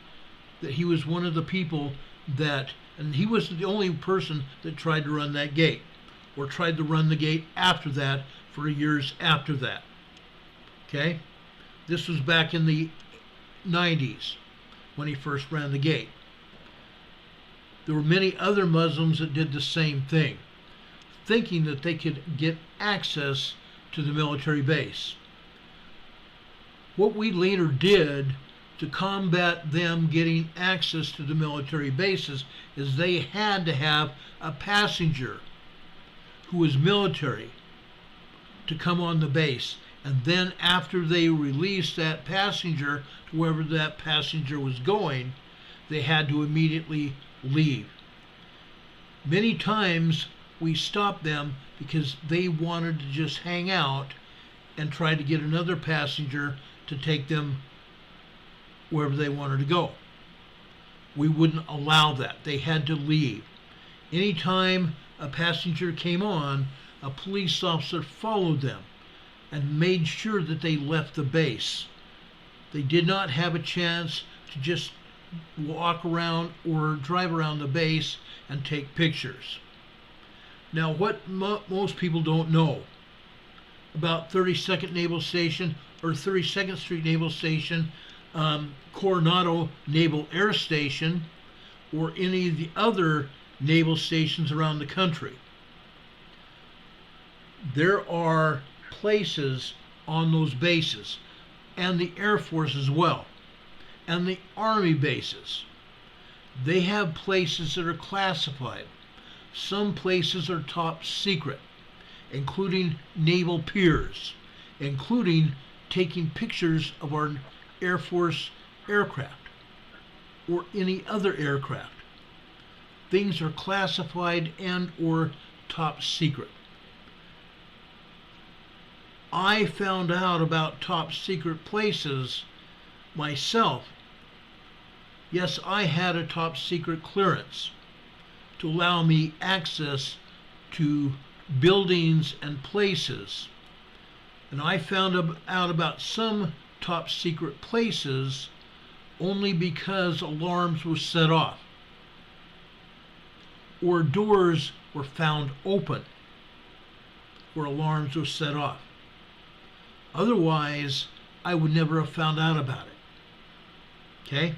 that he was one of the people that, and he was the only person that tried to run that gate, or tried to run the gate after that for years after that. Okay? This was back in the 90s when he first ran the gate. There were many other Muslims that did the same thing, thinking that they could get access to the military base. What we later did to combat them getting access to the military bases is they had to have a passenger who was military to come on the base. And then after they released that passenger to wherever that passenger was going, they had to immediately leave. Many times we stopped them because they wanted to just hang out and try to get another passenger to take them wherever they wanted to go. We wouldn't allow that. They had to leave. Anytime a passenger came on, a police officer followed them and made sure that they left the base. They did not have a chance to just walk around or drive around the base and take pictures. Now, what most people don't know about 32nd Naval Station or 32nd Street Naval Station, Coronado Naval Air Station, or any of the other naval stations around the country. There are places on those bases, and the Air Force as well, and the Army bases. They have places that are classified. Some places are top secret, including naval piers, including taking pictures of our Air Force aircraft or any other aircraft. Things are classified and or top secret. I found out about top secret places myself. Yes, I had a top secret clearance to allow me access to buildings and places. And I found out about some top secret places only because alarms were set off or doors were found open where alarms were set off. Otherwise, I would never have found out about it. Okay?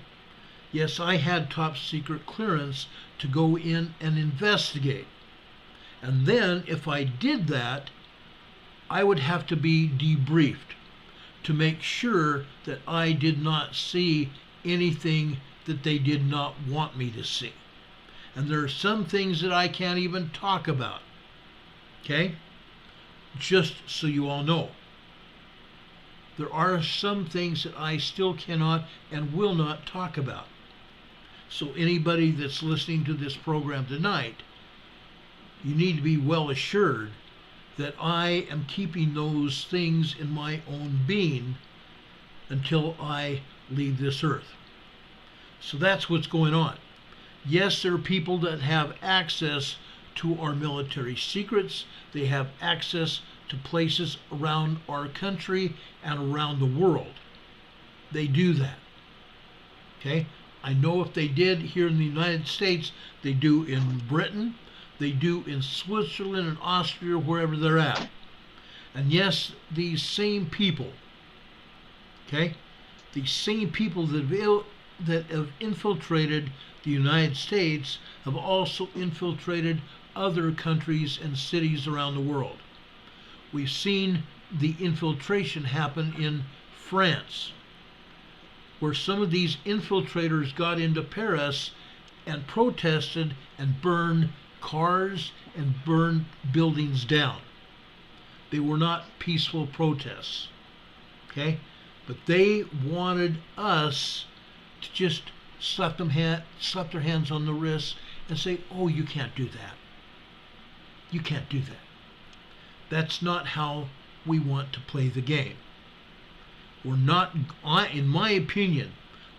Yes, I had top secret clearance to go in and investigate. And then, if I did that, I would have to be debriefed to make sure that I did not see anything that they did not want me to see. And there are some things that I can't even talk about. Okay? Just so you all know. There are some things that I still cannot and will not talk about. So anybody that's listening to this program tonight, you need to be well assured that I am keeping those things in my own being until I leave this earth. So that's what's going on. Yes, there are people that have access to our military secrets. They have access to places around our country and around the world. They do that. Okay? I know if they did here in the United States, they do in Britain, they do in Switzerland and Austria, wherever they're at. And yes, these same people, okay, these same people that have infiltrated the United States have also infiltrated other countries and cities around the world. We've seen the infiltration happen in France, where some of these infiltrators got into Paris and protested and burned cars and burned buildings down. They were not peaceful protests, okay? But they wanted us to just slap their hands on the wrists and say, oh, you can't do that. You can't do that. That's not how we want to play the game. We're not, in my opinion,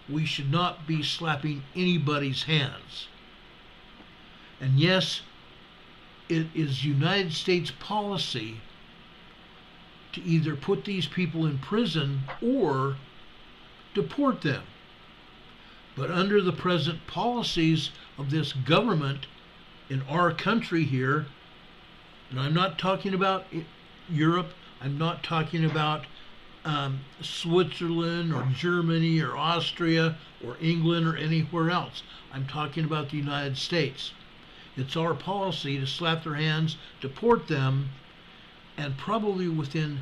we should not be slapping anybody's hands. And yes, it is United States policy to either put these people in prison or deport them. But under the present policies of this government in our country here, and I'm not talking about Europe, I'm not talking about Switzerland or Germany or Austria or England or anywhere else. I'm talking about the United States. It's our policy to slap their hands, deport them, and probably within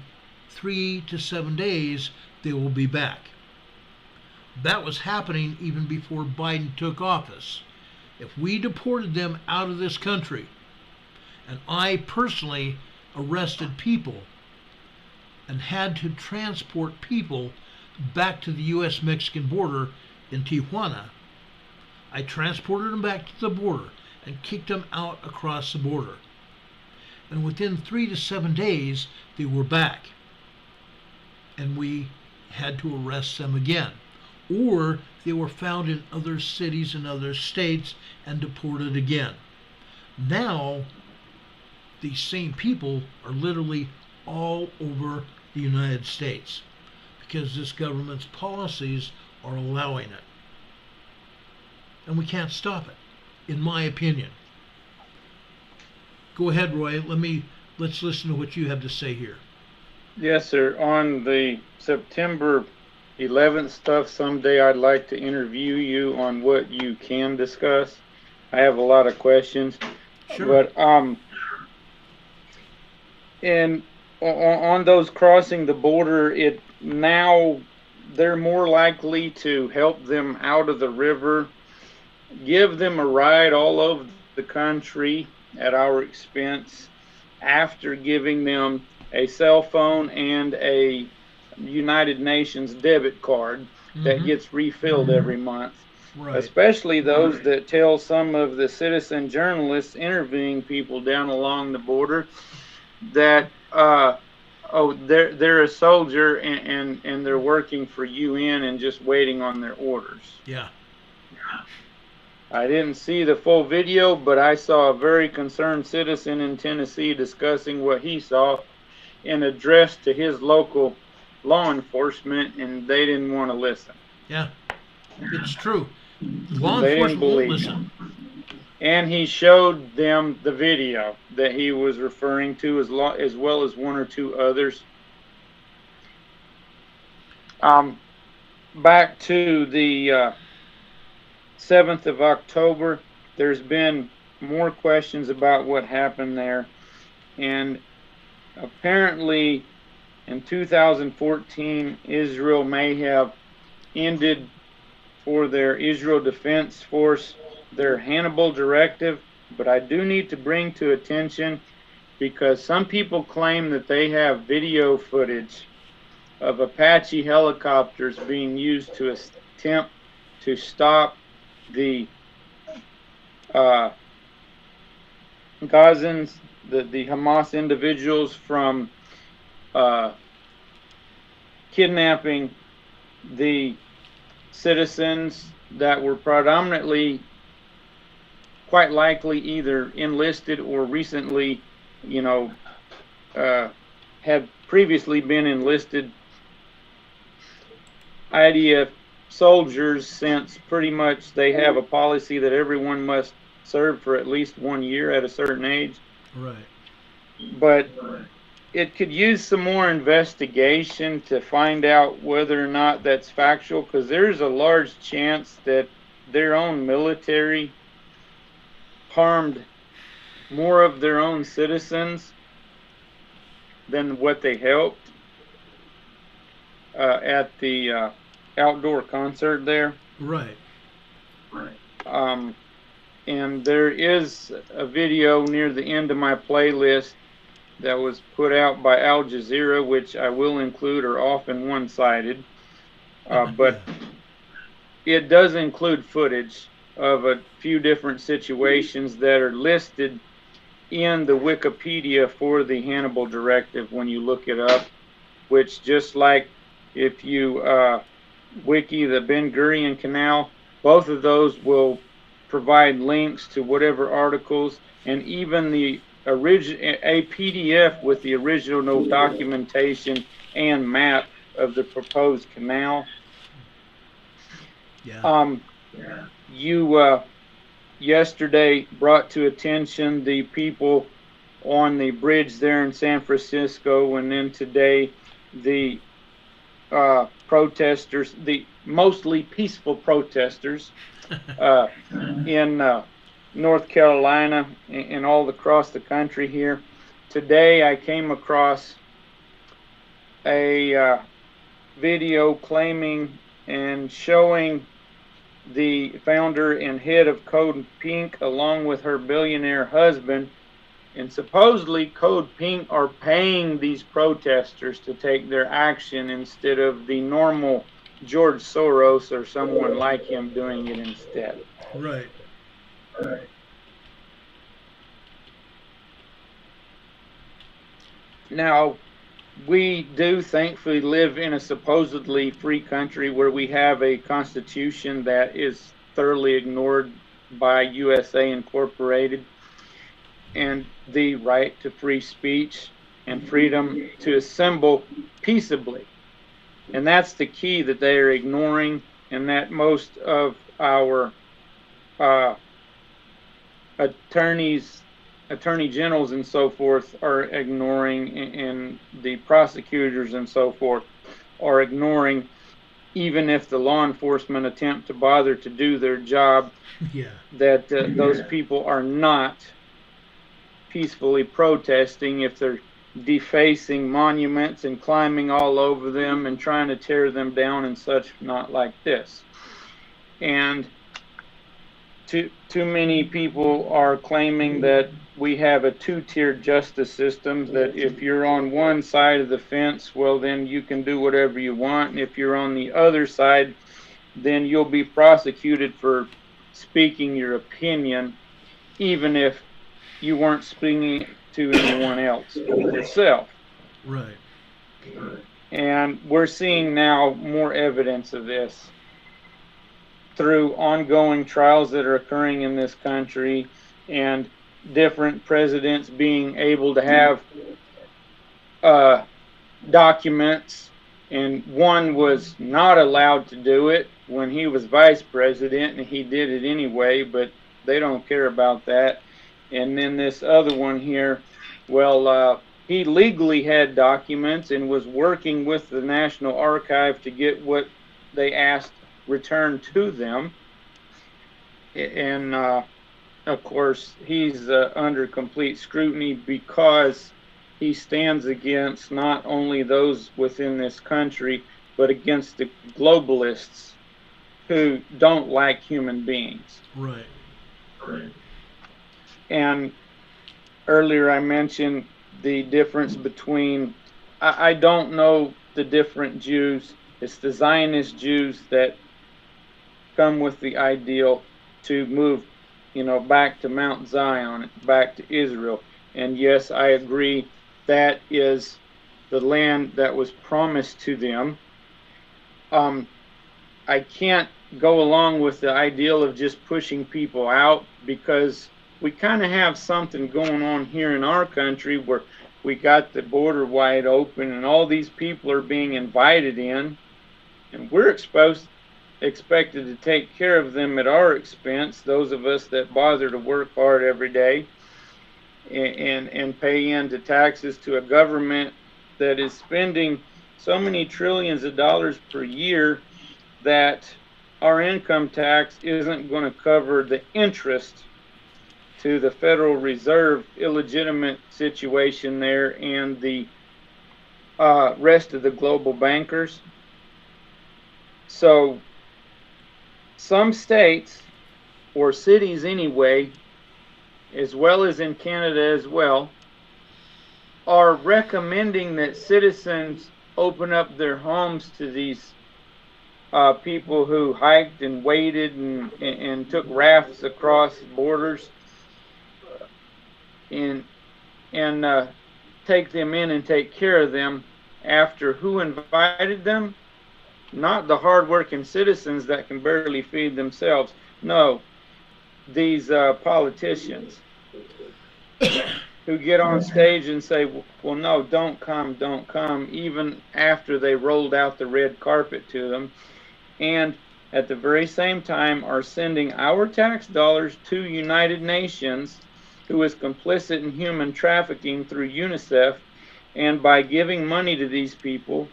3 to 7 days they will be back. That was happening even before Biden took office. If we deported them out of this country, and I personally arrested people and had to transport people back to the U.S.-Mexican border in Tijuana, I transported them back to the border and kicked them out across the border. And within 3 to 7 days, they were back. And we had to arrest them again. Or they were found in other cities and other states and deported again. Now, these same people are literally all over the United States, because this government's policies are allowing it. And we can't stop it, in my opinion. Go ahead, Roy. Let's listen to what you have to say here. Yes, sir. On the September 11th stuff, someday I'd like to interview you on what you can discuss. I have a lot of questions. Sure. But and on those crossing the border, now they're more likely to help them out of the river, give them a ride all over the country at our expense, after giving them a cell phone and a United Nations debit card that gets refilled every month. Right. Especially those that tell some of the citizen journalists interviewing people down along the border that they're a soldier and they're working for UN and just waiting on their orders. Yeah. I didn't see the full video, but I saw a very concerned citizen in Tennessee discussing what he saw and addressed to his local law enforcement, and they didn't want to listen. Yeah. It's true. Law They didn't enforcement won't believe listen. And he showed them the video that he was referring to, as well as one or two others. Back to the 7th of October, there's been more questions about what happened there. And apparently in 2014, Israel may have ended for their Israel Defense Force their Hannibal Directive, but I do need to bring to attention, because some people claim that they have video footage of Apache helicopters being used to attempt to stop the Gazans, the Hamas individuals, from kidnapping the citizens that were predominantly, quite likely, either enlisted or recently, had previously been enlisted IDF soldiers, since pretty much they have a policy that everyone must serve for at least 1 year at a certain age. Right. But it could use some more investigation to find out whether or not that's factual, because there's a large chance that their own military harmed more of their own citizens than what they helped at the outdoor concert there. Right. And there is a video near the end of my playlist that was put out by Al Jazeera, which I will include, are often one-sided, but it does include footage of a few different situations that are listed in the Wikipedia for the Hannibal Directive when you look it up, which, just like if you wiki the Ben Gurion Canal, both of those will provide links to whatever articles, and even a PDF with the original documentation and map of the proposed canal. Yeah. You yesterday brought to attention the people on the bridge there in San Francisco, and then today the protesters, the mostly peaceful protesters in North Carolina and all across the country here. Today I came across a video claiming and showing the founder and head of Code Pink along with her billionaire husband, and supposedly Code Pink are paying these protesters to take their action instead of the normal George Soros or someone like him doing it instead. Right. Now, we do thankfully live in a supposedly free country where we have a constitution that is thoroughly ignored by USA Incorporated, and the right to free speech. and freedom to assemble peaceably. And that's the key that they are ignoring, and that most of our attorney generals and so forth are ignoring, and the prosecutors and so forth are ignoring, even if the law enforcement attempt to bother to do their job. Yeah. That those people are not peacefully protesting if they're defacing monuments and climbing all over them and trying to tear them down and such, not like this. And too many people are claiming that we have a two-tiered justice system, that if you're on one side of the fence, well, then you can do whatever you want, and if you're on the other side, then you'll be prosecuted for speaking your opinion, even if you weren't speaking to anyone else but yourself. Right. And we're seeing now more evidence of this through ongoing trials that are occurring in this country, and different presidents being able to have documents, and one was not allowed to do it when he was vice president, and he did it anyway, but they don't care about that. And then this other one here, well, he legally had documents and was working with the National Archive to get what they asked returned to them. And of course, he's under complete scrutiny because he stands against not only those within this country, but against the globalists who don't like human beings. Right. And earlier I mentioned the difference between, I don't know the different Jews. It's the Zionist Jews that come with the ideal to move, back to Mount Zion, back to Israel. And yes, I agree, that is the land that was promised to them. I can't go along with the ideal of just pushing people out, because we kind of have something going on here in our country where we got the border wide open and all these people are being invited in, and we're expected to take care of them at our expense, those of us that bother to work hard every day and pay into taxes to a government that is spending so many trillions of dollars per year that our income tax isn't going to cover the interest to the Federal Reserve illegitimate situation there and the rest of the global bankers. So some states, or cities anyway, as well as in Canada as well, are recommending that citizens open up their homes to these people who hiked and waded and took rafts across borders, and take them in and take care of them. After who invited them? Not the hard-working citizens that can barely feed themselves. No, these politicians who get on stage and say, well, no, don't come, even after they rolled out the red carpet to them, and at the very same time are sending our tax dollars to United Nations, who is complicit in human trafficking through UNICEF. And by giving money to these people,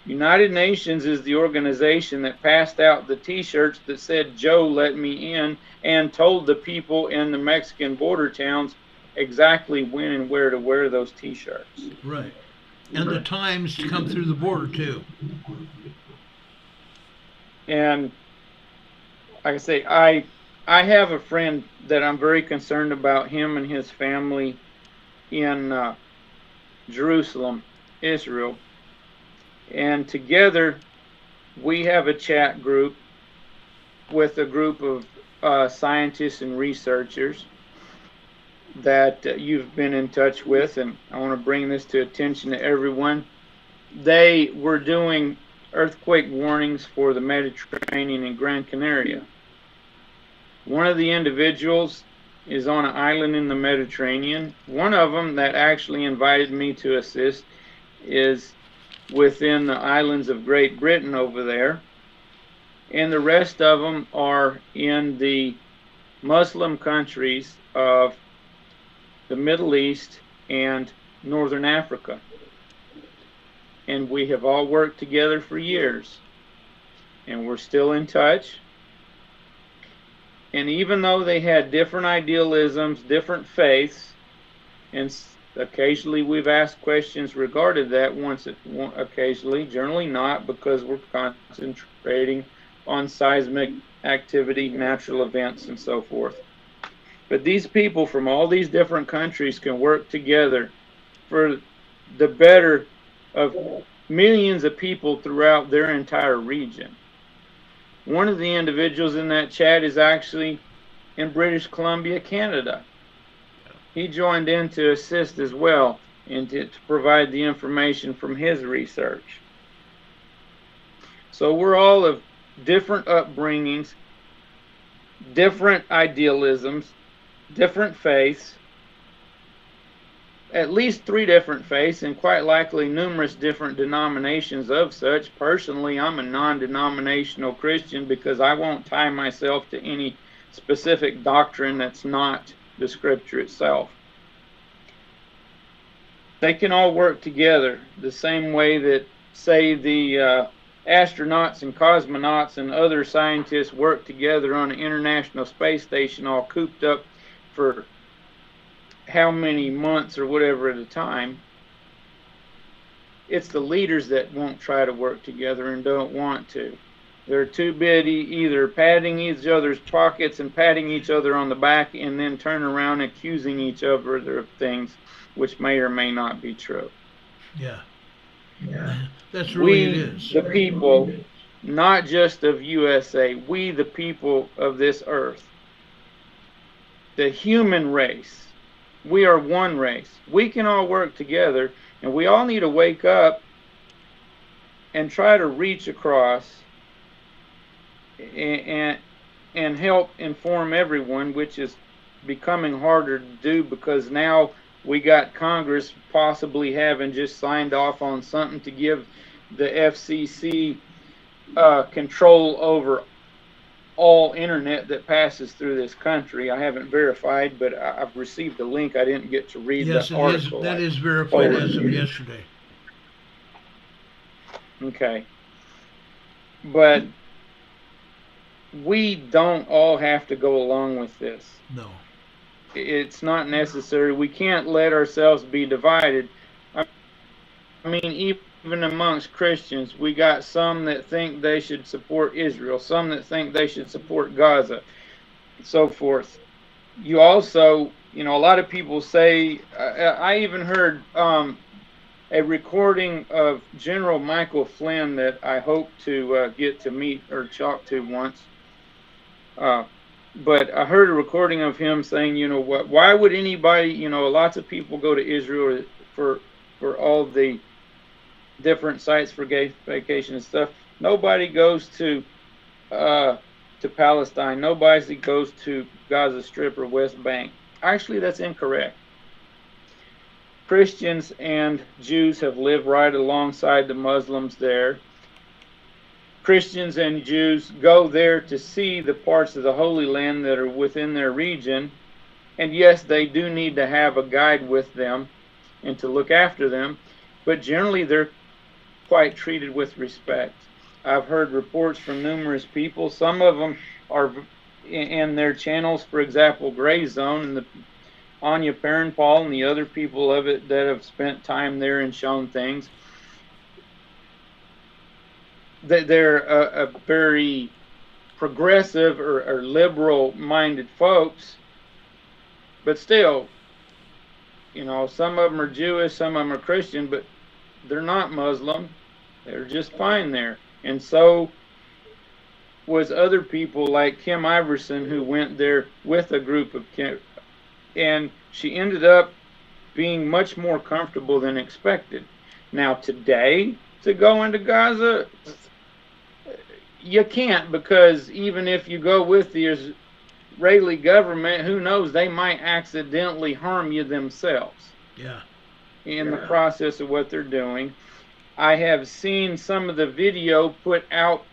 United Nations is the organization that passed out the t-shirts that said, "Joe, let me in," and told the people in the Mexican border towns exactly when and where to wear those t-shirts. Right. And the times to come through the border too. And like I say, I have a friend that I'm very concerned about, him and his family in Jerusalem, Israel. And together we have a chat group with a group of scientists and researchers that you've been in touch with, and I want to bring this to attention to everyone. They were doing earthquake warnings for the Mediterranean and Gran Canaria. One of the individuals is on an island in the Mediterranean. One of them that actually invited me to assist is within the islands of Great Britain over there. And the rest of them are in the Muslim countries of the Middle East and Northern Africa. And we have all worked together for years. And we're still in touch. And even though they had different idealisms, different faiths, and occasionally we've asked questions regarding that occasionally, generally not, because we're concentrating on seismic activity, natural events, and so forth. But these people from all these different countries can work together for the better of millions of people throughout their entire region. One of the individuals in that chat is actually in British Columbia, Canada. He joined in to assist as well and to provide the information from his research. So we're all of different upbringings, different idealisms, different faiths, at least 3 different faiths, and quite likely numerous different denominations of such. Personally, I'm a non-denominational Christian because I won't tie myself to any specific doctrine that's not the scripture itself. They can all work together the same way that, say, the astronauts and cosmonauts and other scientists work together on an International Space Station, all cooped up for how many months or whatever at a time. It's the leaders that won't try to work together and don't want to. They're too busy either patting each other's pockets and patting each other on the back and then turn around accusing each other of things which may or may not be true. Yeah. That's really it is. The people, not just of USA, we the people of this earth, the human race, we are one race. We can all work together, and we all need to wake up and try to reach across and help inform everyone, which is becoming harder to do because now we got Congress possibly having just signed off on something to give the FCC control over all internet that passes through this country. I haven't verified, but I've received a link. I didn't get to read the article. That is verified as of yesterday. Okay. But we don't all have to go along with this. No. It's not necessary. We can't let ourselves be divided. I mean, even amongst Christians, we got some that think they should support Israel, some that think they should support Gaza, and so forth. You also, a lot of people say, I even heard a recording of General Michael Flynn that I hope to get to meet or talk to once. But I heard a recording of him saying, why would anybody, lots of people go to Israel for all the different sites for vacation and stuff. Nobody goes to Palestine. Nobody goes to Gaza Strip or West Bank. Actually, that's incorrect. Christians and Jews have lived right alongside the Muslims there. Christians and Jews go there to see the parts of the Holy Land that are within their region. And yes, they do need to have a guide with them and to look after them. But generally, they're quite treated with respect. I've heard reports from numerous people. Some of them are in their channels, for example, Gray Zone and the Anya Paul and the other people of it that have spent time there and shown things. They're a very progressive or liberal-minded folks, but still, some of them are Jewish, some of them are Christian, but they're not Muslim. They're just fine there. And so was other people like Kim Iverson, who went there with a group of and she ended up being much more comfortable than expected. Now today, to go into Gaza, you can't, because even if you go with the Israeli government, who knows, they might accidentally harm you themselves Yeah. in the process of what they're doing. I have seen some of the video put out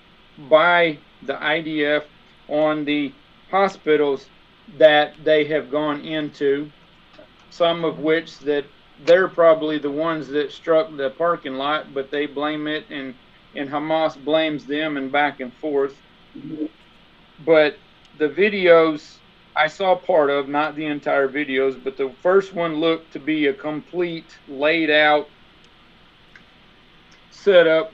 by the IDF on the hospitals that they have gone into, some of which that they're probably the ones that struck the parking lot, but they blame it, and Hamas blames them, and back and forth. But the videos I saw part of, not the entire videos, but the first one looked to be a complete laid out setup.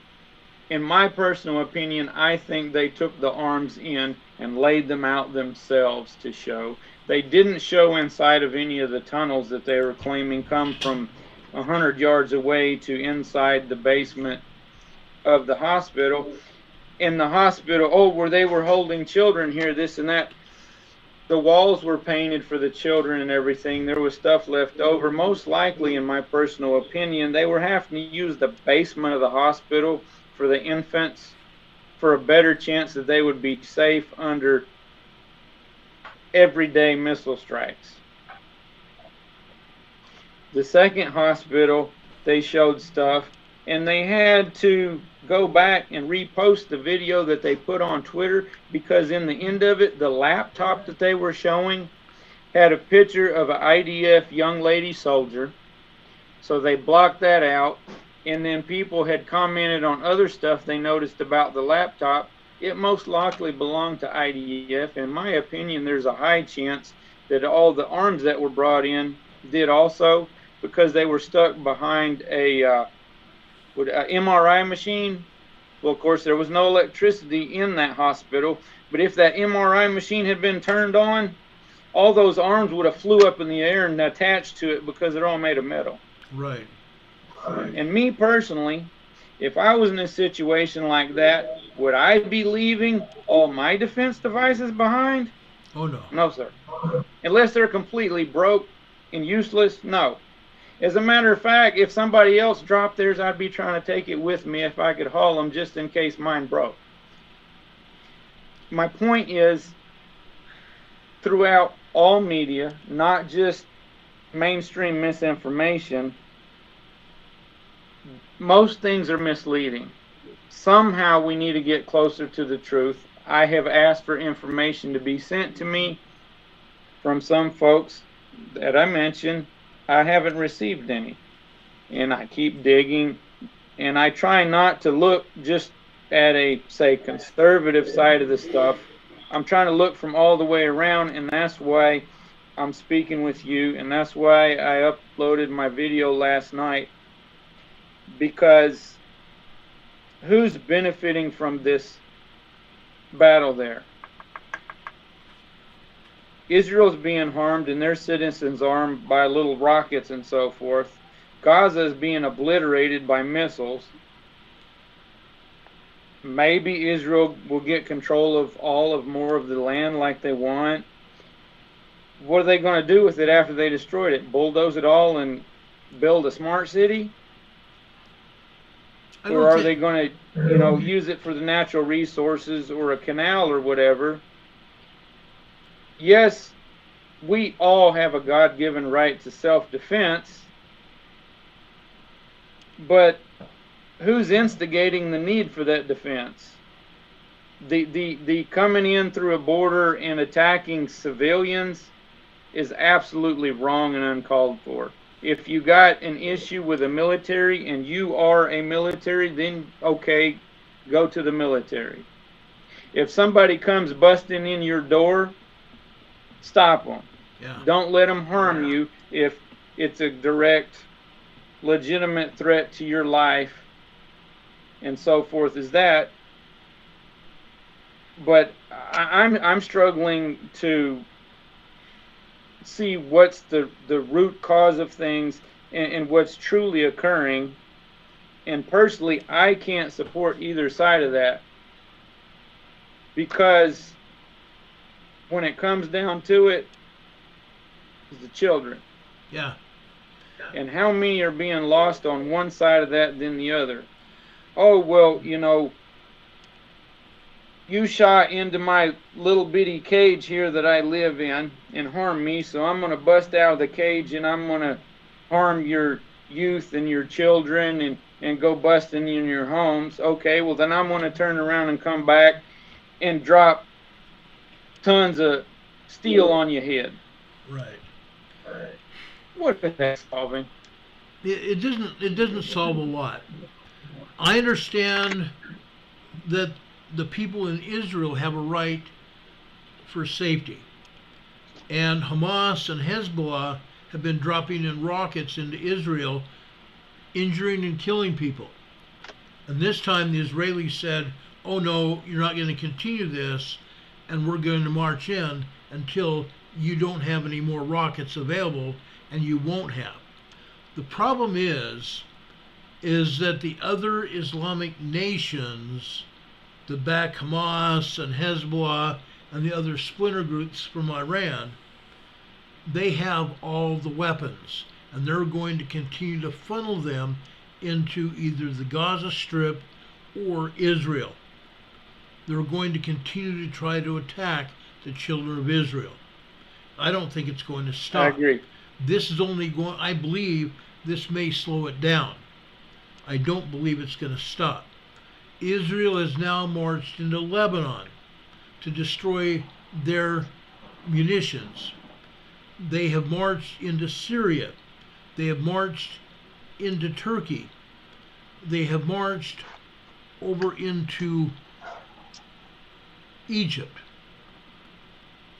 In my personal opinion, I think they took the arms in and laid them out themselves to show. They didn't show inside of any of the tunnels that they were claiming come from 100 yards away to inside the basement of the hospital. In the hospital, oh, where they were holding children here, this and that. The walls were painted for the children and everything. There was stuff left over. Most likely, in my personal opinion, they were having to use the basement of the hospital for the infants for a better chance that they would be safe under everyday missile strikes. The second hospital, they showed stuff, and they had to go back and repost the video that they put on Twitter, because in the end of it, the laptop that they were showing had a picture of an IDF young lady soldier. So they blocked that out, and then people had commented on other stuff they noticed about the laptop. It most likely belonged to IDF. In my opinion, there's a high chance that all the arms that were brought in did also, because they were stuck behind a MRI machine. Well, of course, there was no electricity in that hospital, but if that MRI machine had been turned on, all those arms would have flew up in the air and attached to it, because they're all made of metal. Right. And me personally, if I was in a situation like that, would I be leaving all my defense devices behind? Oh, no. No, sir. Unless they're completely broke and useless, no. As a matter of fact, if somebody else dropped theirs, I'd be trying to take it with me if I could haul them, just in case mine broke. My point is, throughout all media, not just mainstream misinformation, most things are misleading. Somehow we need to get closer to the truth. I have asked for information to be sent to me from some folks that I mentioned. I haven't received any, and I keep digging, and I try not to look just at a, say, conservative side of the stuff. I'm trying to look from all the way around, and that's why I'm speaking with you, and that's why I uploaded my video last night, because who's benefiting from this battle there? Israel's being harmed, and their citizens armed by little rockets and so forth. Gaza is being obliterated by missiles. Maybe Israel will get control of more of the land like they want. What are they going to do with it after they destroyed it? Bulldoze it all and build a smart city? Or are they going to, use it for the natural resources or a canal or whatever? Yes, we all have a God-given right to self-defense, but who's instigating the need for that defense? The coming in through a border and attacking civilians is absolutely wrong and uncalled for. If you got an issue with the military and you are a military, then okay, go to the military. If somebody comes busting in your door, stop them. Yeah. Don't let them harm you if it's a direct, legitimate threat to your life and so forth as that. But I'm struggling to see what's the root cause of things and what's truly occurring. And personally, I can't support either side of that, because when it comes down to it, it's the children. Yeah. And how many are being lost on one side of that than the other? Oh, well, you shot into my little bitty cage here that I live in and harm me, so I'm going to bust out of the cage and I'm going to harm your youth and your children and go busting in your homes. Okay, well then I'm going to turn around and come back and drop tons of steel on your head. Right. What is that solving? It doesn't solve a lot. I understand that the people in Israel have a right for safety, and Hamas and Hezbollah have been dropping in rockets into Israel, injuring and killing people. And this time the Israelis said, oh no, you're not going to continue this, and we're going to march in until you don't have any more rockets available, and you won't have. The problem is that the other Islamic nations that back Hamas and Hezbollah and the other splinter groups from Iran, they have all the weapons, and they're going to continue to funnel them into either the Gaza Strip or Israel. They're going to continue to try to attack the children of Israel. I don't think it's going to stop. I agree. This is only going, I believe this may slow it down. I don't believe it's going to stop. Israel has now marched into Lebanon to destroy their munitions. They have marched into Syria. They have marched into Turkey. They have marched over into Egypt.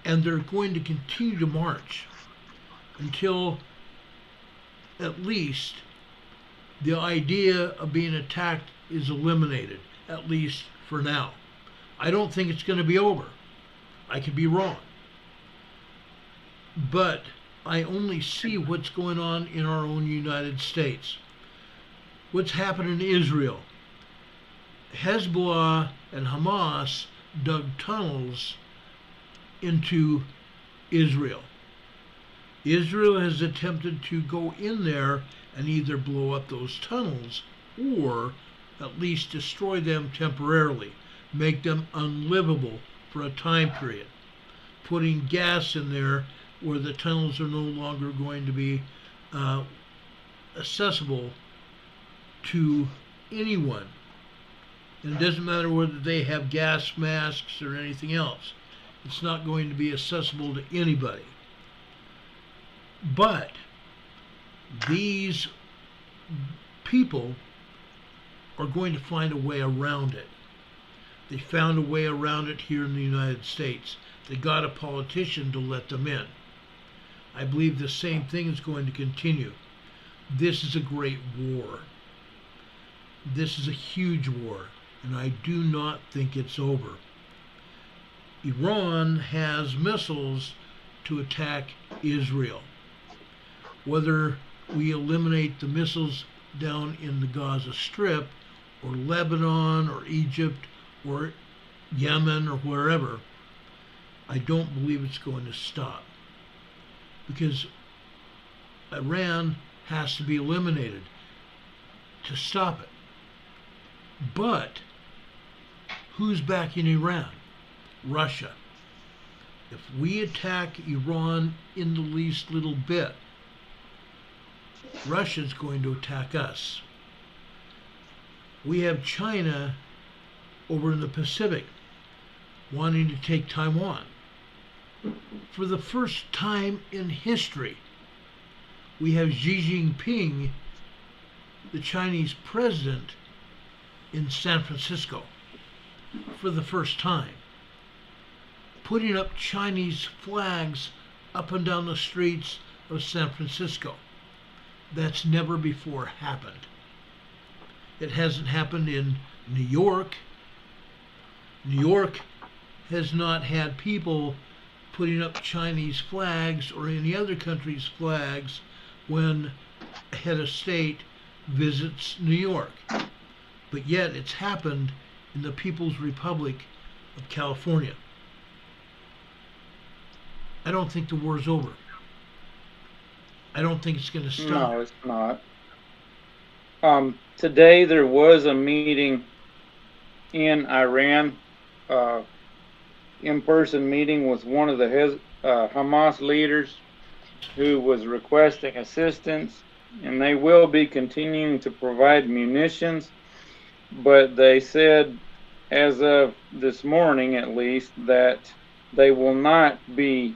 And they're going to continue to march until at least the idea of being attacked is eliminated, at least for now. I don't think it's going to be over. I could be wrong. But I only see what's going on in our own United States. What's happened in Israel? Hezbollah and Hamas dug tunnels into Israel. Israel has attempted to go in there and either blow up those tunnels or at least destroy them temporarily, make them unlivable for a time period, putting gas in there where the tunnels are no longer going to be accessible to anyone. And it doesn't matter whether they have gas masks or anything else. It's not going to be accessible to anybody. But these people are going to find a way around it. They found a way around it here in the United States. They got a politician to let them in. I believe the same thing is going to continue. This is a great war. This is a huge war, and I do not think it's over. Iran has missiles to attack Israel. Whether we eliminate the missiles down in the Gaza Strip or Lebanon or Egypt or Yemen or wherever, I don't believe it's going to stop, because Iran has to be eliminated to stop it. But who's backing Iran? Russia. If we attack Iran in the least little bit, Russia's going to attack us. We have China over in the Pacific wanting to take Taiwan. For the first time in history, we have Xi Jinping, the Chinese president, in San Francisco for the first time, putting up Chinese flags up and down the streets of San Francisco. That's never before happened. It hasn't happened in New York. New York has not had people putting up Chinese flags or any other country's flags when a head of state visits New York. But yet it's happened in the People's Republic of California. I don't think the war's over. I don't think it's going to stop. No, it's not. Today there was a meeting in Iran in-person meeting with one of the Hamas leaders who was requesting assistance, and they will be continuing to provide munitions, but they said, as of this morning at least, that they will not be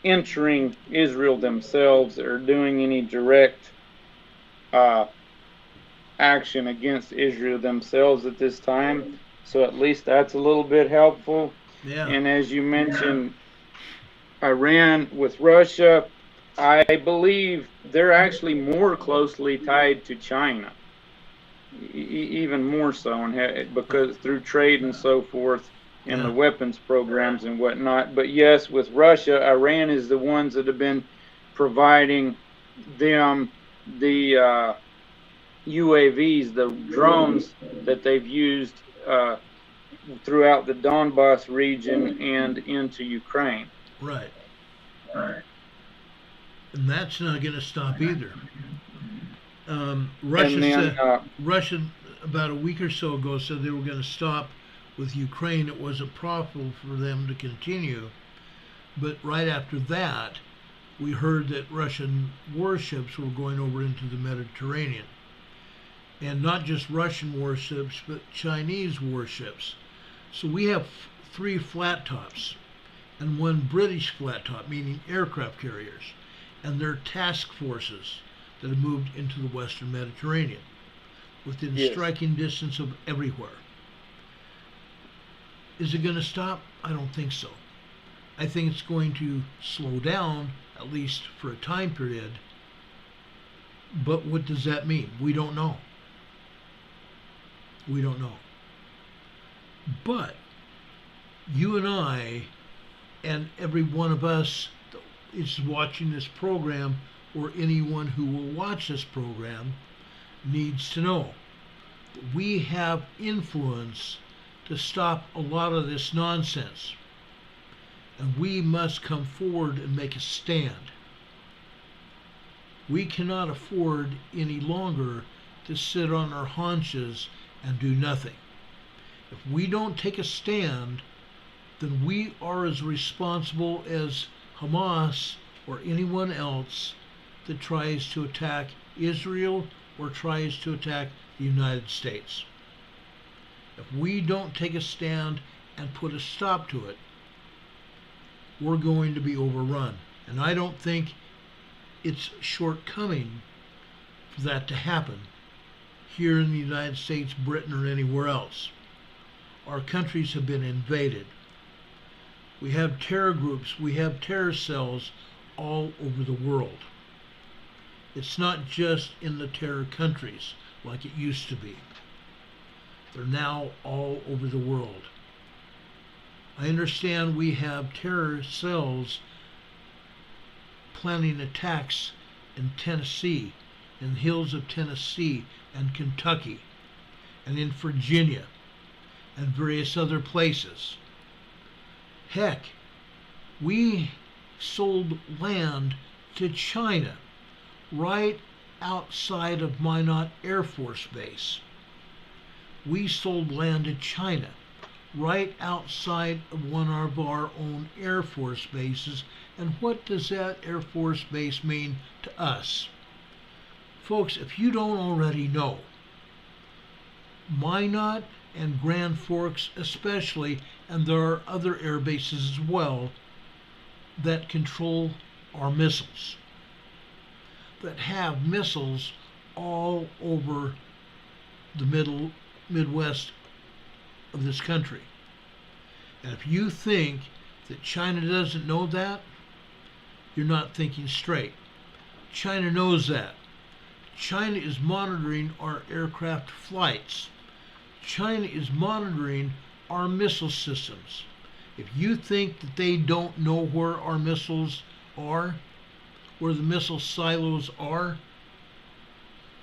entering Israel themselves or doing any direct action against Israel themselves at this time. So at least that's a little bit helpful. Yeah. And as you mentioned, Iran with Russia, I believe they're actually more closely tied to China, even more so, and because through trade and so forth, and the weapons programs and whatnot. But yes, with Russia, Iran is the ones that have been providing them the UAVs, the drones that they've used throughout the Donbass region and into Ukraine. Right. And that's not going to stop either. Russia about a week or so ago said they were going to stop with Ukraine. It wasn't profitable for them to continue. But right after that, we heard that Russian warships were going over into the Mediterranean. And not just Russian warships, but Chinese warships. So we have 3 flat tops and 1 British flat top, meaning aircraft carriers, and their task forces that have moved into the Western Mediterranean within striking distance of everywhere. Is it going to stop? I don't think so. I think it's going to slow down, at least for a time period. But what does that mean? We don't know. We don't know. But you and I, and every one of us that is watching this program, or anyone who will watch this program, needs to know that we have influence to stop a lot of this nonsense. And we must come forward and make a stand. We cannot afford any longer to sit on our haunches and do nothing. If we don't take a stand, then we are as responsible as Hamas or anyone else that tries to attack Israel or tries to attack the United States. If we don't take a stand and put a stop to it, we're going to be overrun. And I don't think it's shortcoming for that to happen here in the United States, Britain, or anywhere else. Our countries have been invaded. We have terror groups, we have terror cells all over the world. It's not just in the terror countries like it used to be. They're now all over the world. I understand we have terror cells planning attacks in Tennessee, in the hills of Tennessee and Kentucky, and in Virginia, and various other places. Heck, we sold land to China right outside of Minot Air Force Base. We sold land to China right outside of one of our own Air Force bases. And what does that Air Force base mean to us? Folks, if you don't already know, Minot and Grand Forks especially, and there are other air bases as well that control our missiles, that have missiles all over the Midwest of this country. And if you think that China doesn't know that, you're not thinking straight. China knows that. China is monitoring our aircraft flights. China is monitoring our missile systems. If you think that they don't know where our missiles are, where the missile silos are,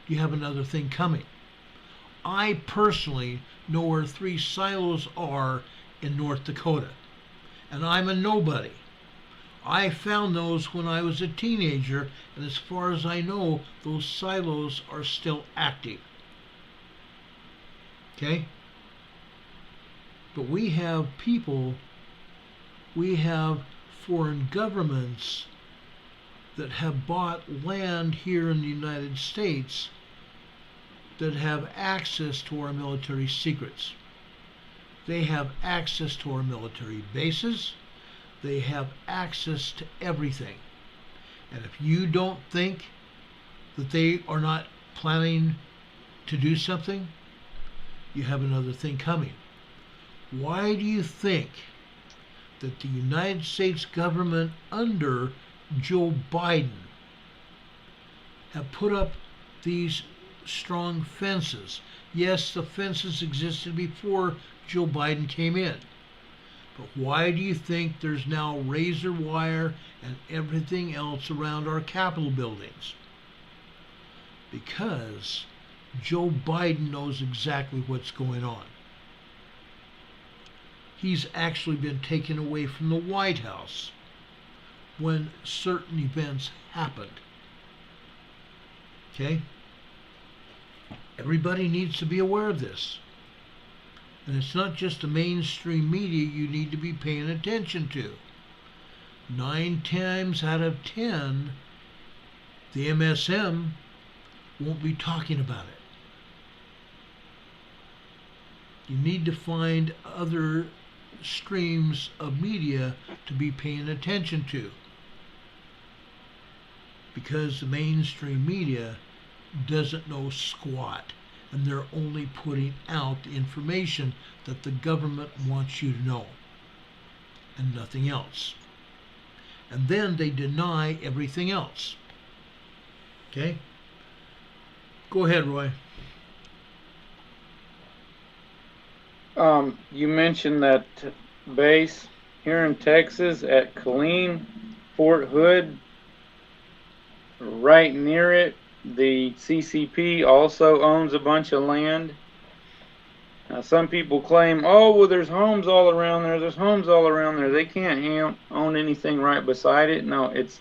you have another thing coming. I personally know where 3 silos are in North Dakota, and I'm a nobody. I found those when I was a teenager, and as far as I know, those silos are still active. Okay? But we have people, we have foreign governments that have bought land here in the United States that have access to our military secrets. They have access to our military bases. They have access to everything. And if you don't think that they are not planning to do something, you have another thing coming. Why do you think that the United States government under Joe Biden have put up these strong fences? Yes, the fences existed before Joe Biden came in. But why do you think there's now razor wire and everything else around our Capitol buildings? Because Joe Biden knows exactly what's going on. He's actually been taken away from the White House when certain events happened. Okay? Everybody needs to be aware of this. And it's not just the mainstream media you need to be paying attention to. 9 times out of 10, the MSM won't be talking about it. You need to find other streams of media to be paying attention to, because the mainstream media doesn't know squat, and they're only putting out the information that the government wants you to know and nothing else. And then they deny everything else. Okay? Go ahead, Roy. You mentioned that base here in Texas at Cline, Fort Hood, right near it, the CCP also owns a bunch of land. Now, some people claim, oh, well, there's homes all around there. There's homes all around there. They can't own anything right beside it. No, it's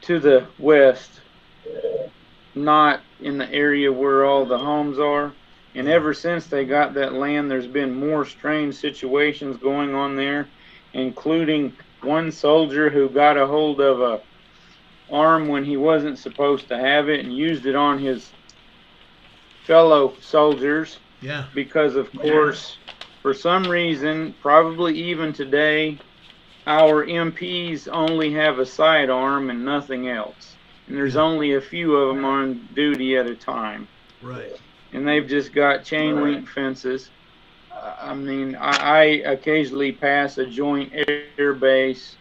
to the west, not in the area where all the homes are. And ever since they got that land, there's been more strange situations going on there, including one soldier who got a hold of a arm when he wasn't supposed to have it and used it on his fellow soldiers. Yeah. Because, of course, for some reason, probably even today, our MPs only have a sidearm and nothing else. And there's only a few of them on duty at a time. Right. And they've just got chain link fences. I mean, I occasionally pass a joint air base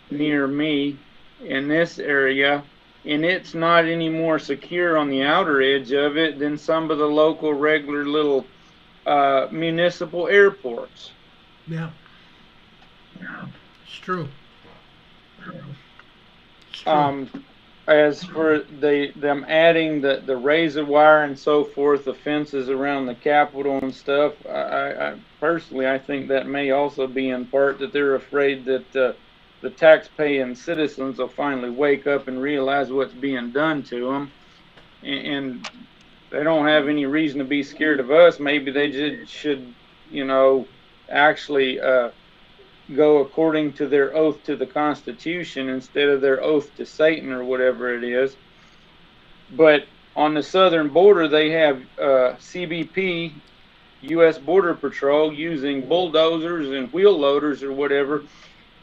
near me in this area, and it's not any more secure on the outer edge of it than some of the local regular little municipal airports. Yeah. It's true. It's true. As for them adding the razor wire and so forth, the fences around the Capitol and stuff, I personally, I think that may also be in part that they're afraid that the tax-paying citizens will finally wake up and realize what's being done to them, and they don't have any reason to be scared of us. Maybe they just should, actually go according to their oath to the Constitution instead of their oath to Satan or whatever it is. But on the southern border, they have CBP, U.S. Border Patrol, using bulldozers and wheel loaders or whatever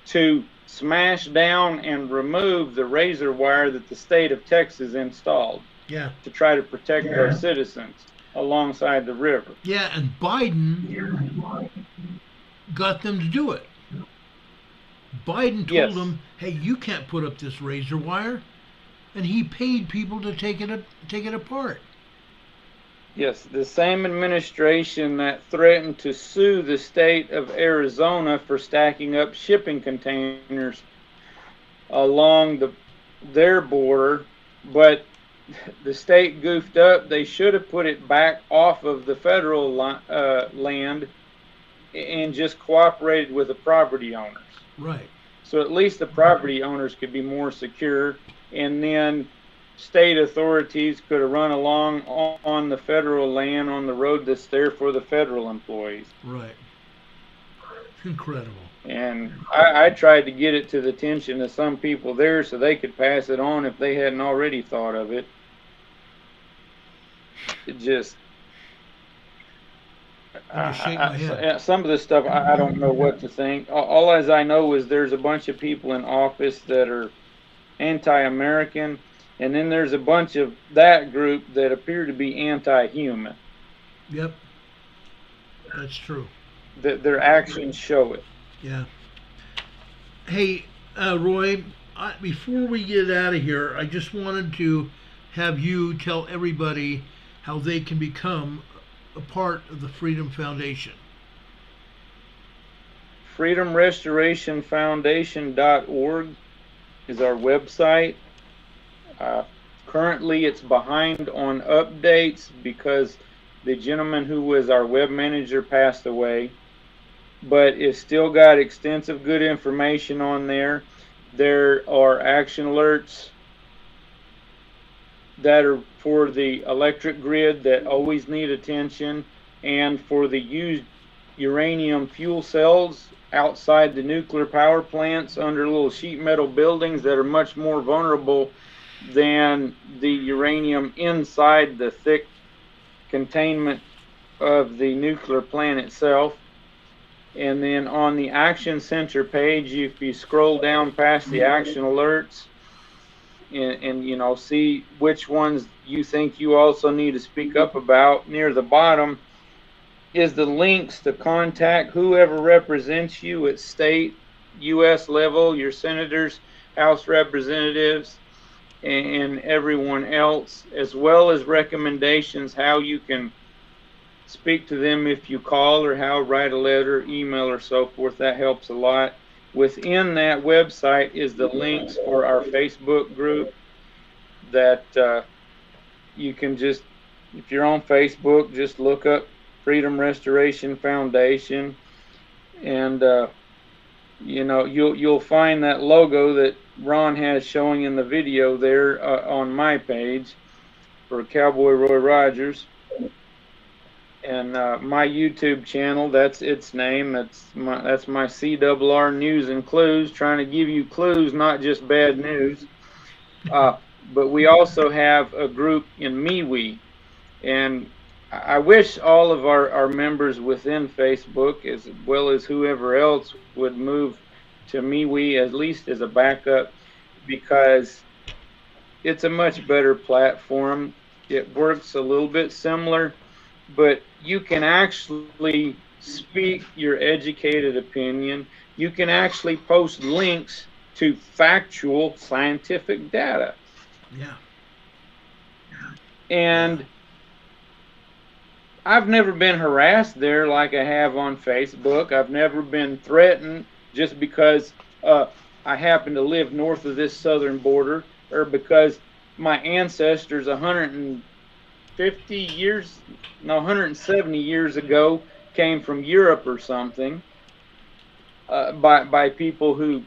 to smash down and remove the razor wire that the state of Texas installed. Yeah. To try to protect our citizens alongside the river. Yeah, and Biden got them to do it. Biden told them, hey, you can't put up this razor wire, and he paid people to take it apart. Yes, the same administration that threatened to sue the state of Arizona for stacking up shipping containers along their border, but the state goofed up. They should have put it back off of the federal land and just cooperated with the property owners. Right. So at least the property owners could be more secure, and then state authorities could have run along on the federal land on the road that's there for the federal employees. Right. Incredible. And I tried to get it to the attention of some people there so they could pass it on if they hadn't already thought of it. It just, I just shake my head. some of this stuff I don't know what to think. All as I know is there's a bunch of people in office that are anti-American, and then there's a bunch of that group that appear to be anti-human. Yep. That's true. Their actions show it. Yeah. Hey, Roy, before we get out of here, I just wanted to have you tell everybody how they can become a part of the Freedom Foundation. FreedomRestorationFoundation.org is our website. Currently, it's behind on updates because the gentleman who was our web manager passed away, but it's still got extensive good information on there. There are action alerts that are for the electric grid that always need attention, and for the used uranium fuel cells outside the nuclear power plants under little sheet metal buildings that are much more vulnerable than the uranium inside the thick containment of the nuclear plant itself. And then on the Action Center page, if you scroll down past the action alerts and you know, see which ones you think you also need to speak up about, near the bottom is the links to contact whoever represents you at state, U.S. level, your senators, House representatives, and everyone else, as well as recommendations how you can speak to them if you call, or how write a letter, email, or so forth. That helps a lot. Within that website is the links for our Facebook group that you can just, if you're on Facebook, just look up Freedom Restoration Foundation, and you know, you'll find that logo that Ron has showing in the video there on my page for Cowboy Roy Rogers. And my YouTube channel, that's its name. That's my CRR News and Clues, trying to give you clues, not just bad news. But we also have a group in MeWe, and I wish all of our members within Facebook, as well as whoever else, would move to MeWe at least as a backup, because it's a much better platform. It works a little bit similar, but you can actually speak your educated opinion. You can actually post links to factual scientific data. Yeah. And I've never been harassed there like I have on Facebook. I've never been threatened just because I happen to live north of this southern border, or because my ancestors 170 years ago came from Europe or something, by people who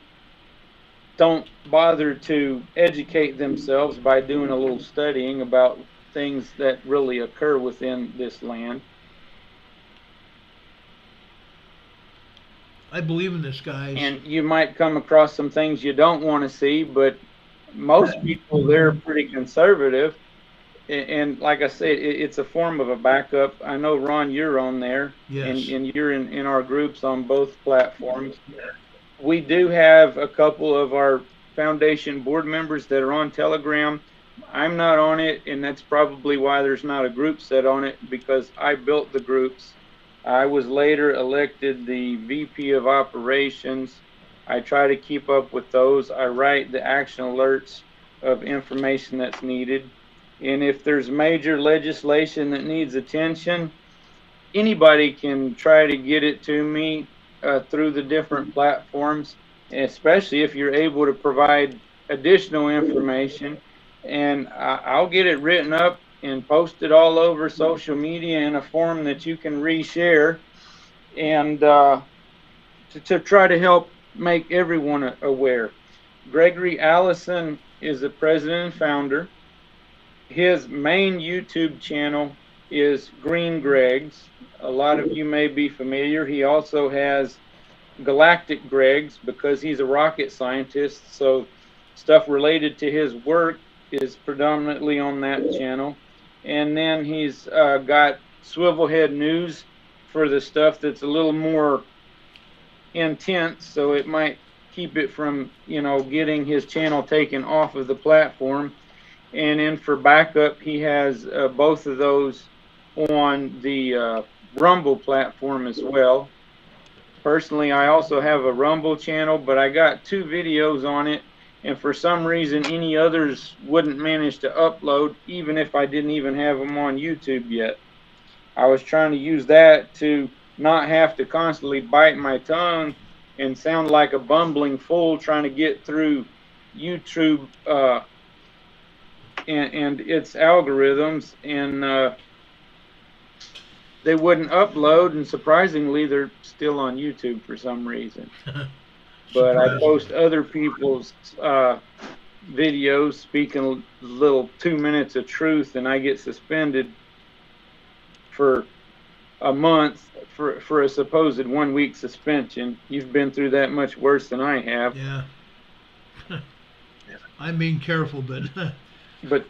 don't bother to educate themselves by doing a little studying about things that really occur within this land. I believe in this, guys. And you might come across some things you don't want to see, but most people, they're pretty conservative. And like I said, it's a form of a backup. I know, Ron, you're on there. Yes. And you're in our groups on both platforms. We do have a couple of our foundation board members that are on Telegram. I'm not on it, and that's probably why there's not a group set on it, because I built the groups. I was later elected the VP of Operations. I try to keep up with those. I write the action alerts of information that's needed. And if there's major legislation that needs attention, anybody can try to get it to me through the different platforms, especially if you're able to provide additional information. And I'll get it written up and post it all over social media in a form that you can reshare, and to try to help make everyone aware. Gregory Allison is the president and founder. His main YouTube channel is Green Greg's. A lot of you may be familiar. He also has Galactic Greg's because he's a rocket scientist, so stuff related to his work is predominantly on that channel. And then he's got Swivelhead News for the stuff that's a little more intense, so it might keep it from, you know, getting his channel taken off of the platform. And then for backup, he has both of those on the Rumble platform as well. Personally, I also have a Rumble channel, but I got 2 videos on it, and for some reason any others wouldn't manage to upload, even if I didn't even have them on YouTube yet. I was trying to use that to not have to constantly bite my tongue and sound like a bumbling fool trying to get through YouTube and its algorithms, and they wouldn't upload, and surprisingly they're still on YouTube for some reason. But I post other people's videos speaking a little 2 minutes of truth, and I get suspended for a month for a supposed 1 week suspension. You've been through that much worse than I have. Yeah. I'm being careful, but But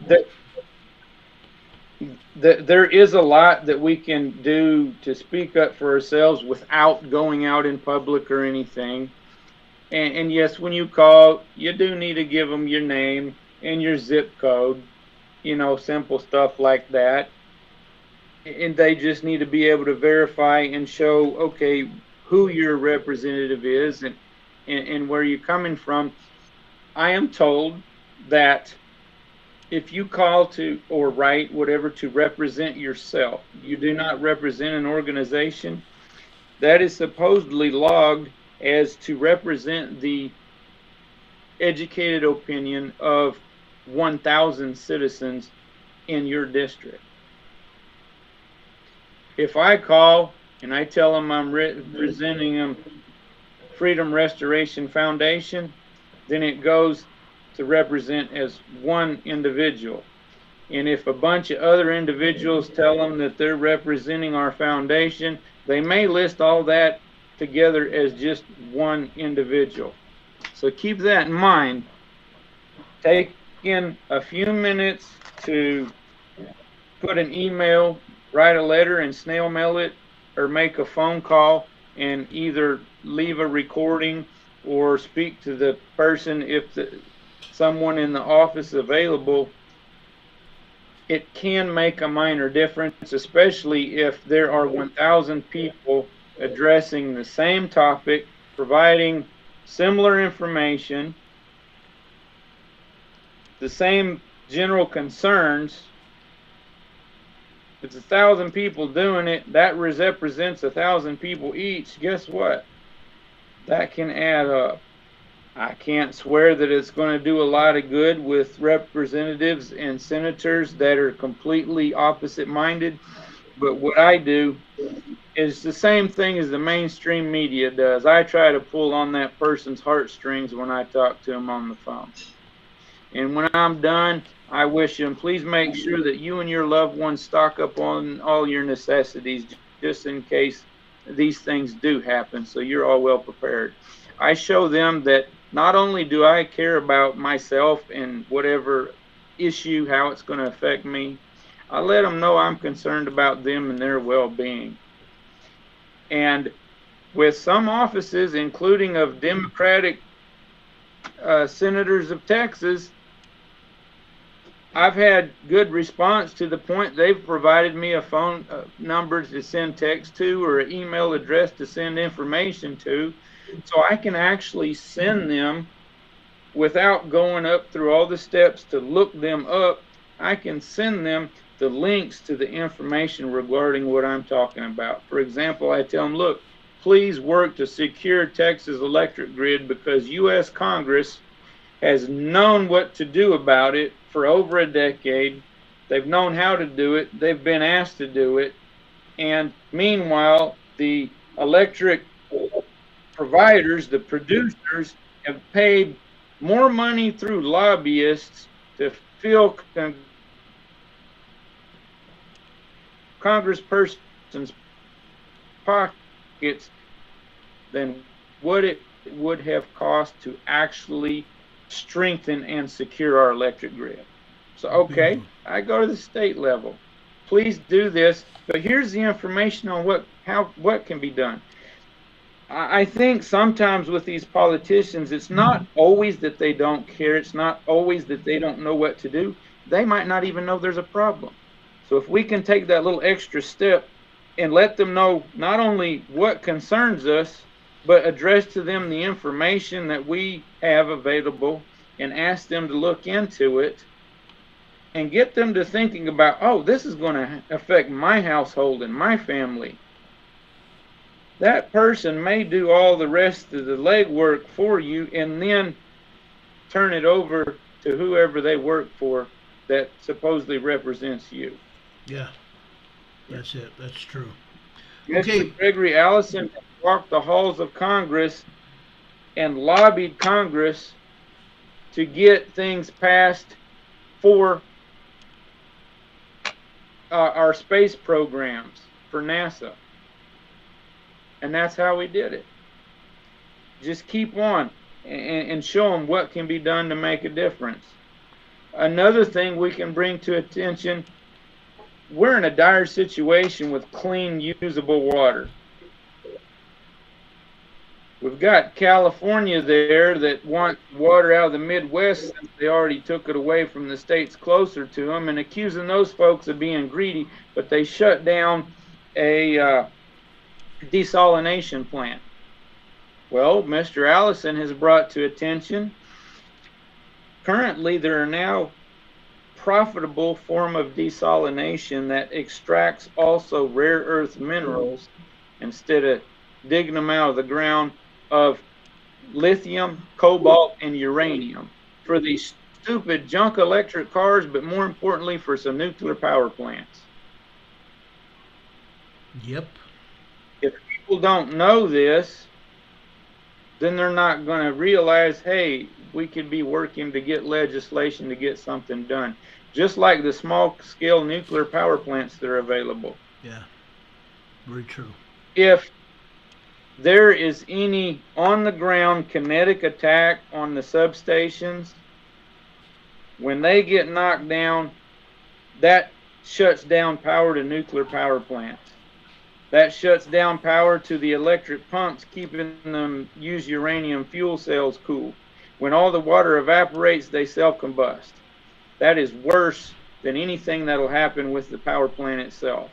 there is a lot that we can do to speak up for ourselves without going out in public or anything. And yes, when you call, you do need to give them your name and your zip code, you know, simple stuff like that. And they just need to be able to verify and show, okay, who your representative is and where you're coming from. I am told that if you call to or write whatever to represent yourself, you do not represent an organization, that is supposedly logged as to represent the educated opinion of 1,000 citizens in your district. If I call and I tell them I'm representing them Freedom Restoration Foundation, then it goes to represent as one individual. And if a bunch of other individuals tell them that they're representing our foundation, they may list all that together as just one individual. So keep that in mind. Take in a few minutes to put an email, write a letter and snail mail it, or make a phone call and either leave a recording or speak to the person if someone in the office available. It can make a minor difference, especially if there are 1,000 people addressing the same topic, providing similar information, the same general concerns. If it's 1,000 people doing it, that represents 1,000 people each. Guess what? That can add up. I can't swear that it's going to do a lot of good with representatives and senators that are completely opposite minded, but what I do is the same thing as the mainstream media does. I try to pull on that person's heartstrings when I talk to them on the phone. And when I'm done, I wish them, please make sure that you and your loved ones stock up on all your necessities just in case these things do happen, so you're all well prepared. I show them that not only do I care about myself and whatever issue, how it's going to affect me, I let them know I'm concerned about them and their well-being. And with some offices, including of Democratic senators of Texas, I've had good response to the point they've provided me a phone number to send text to or an email address to send information to, so I can actually send them without going up through all the steps to look them up. I can send them the links to the information regarding what I'm talking about. For example, I tell them, look, please work to secure Texas electric grid because U.S. Congress has known what to do about it for over a decade. They've known how to do it. They've been asked to do it. And meanwhile, the electric providers, the producers, have paid more money through lobbyists to fill congresspersons' pockets than what it would have cost to actually strengthen and secure our electric grid. So, okay, I go to the state level. Please do this, but here's the information on what can be done. I think sometimes with these politicians, it's not always that they don't care. It's not always that they don't know what to do. They might not even know there's a problem. So if we can take that little extra step and let them know not only what concerns us, but address to them the information that we have available and ask them to look into it and get them to thinking about, oh, this is going to affect my household and my family. That person may do all the rest of the legwork for you and then turn it over to whoever they work for that supposedly represents you. Yeah, that's it. That's true. Mr. Gregory Allison walked the halls of Congress and lobbied Congress to get things passed for our space programs for NASA. And that's how we did it. Just keep on and show them what can be done to make a difference. Another thing we can bring to attention, we're in a dire situation with clean, usable water. We've got California there that want water out of the Midwest since they already took it away from the states closer to them, and accusing those folks of being greedy, but they shut down a desalination plant. Well, Mr. Allison has brought to attention, currently there are now profitable form of desalination that extracts also rare earth minerals instead of digging them out of the ground, of lithium, cobalt, and uranium for these stupid junk electric cars, but more importantly for some nuclear power plants. Yep. If people don't know this, then they're not going to realize, hey, we could be working to get legislation to get something done. Just like the small-scale nuclear power plants that are available. Yeah, very true. If there is any on-the-ground kinetic attack on the substations, when they get knocked down, that shuts down power to nuclear power plants. That shuts down power to the electric pumps, keeping them use uranium fuel cells cool. When all the water evaporates, they self-combust. That is worse than anything that'll happen with the power plant itself.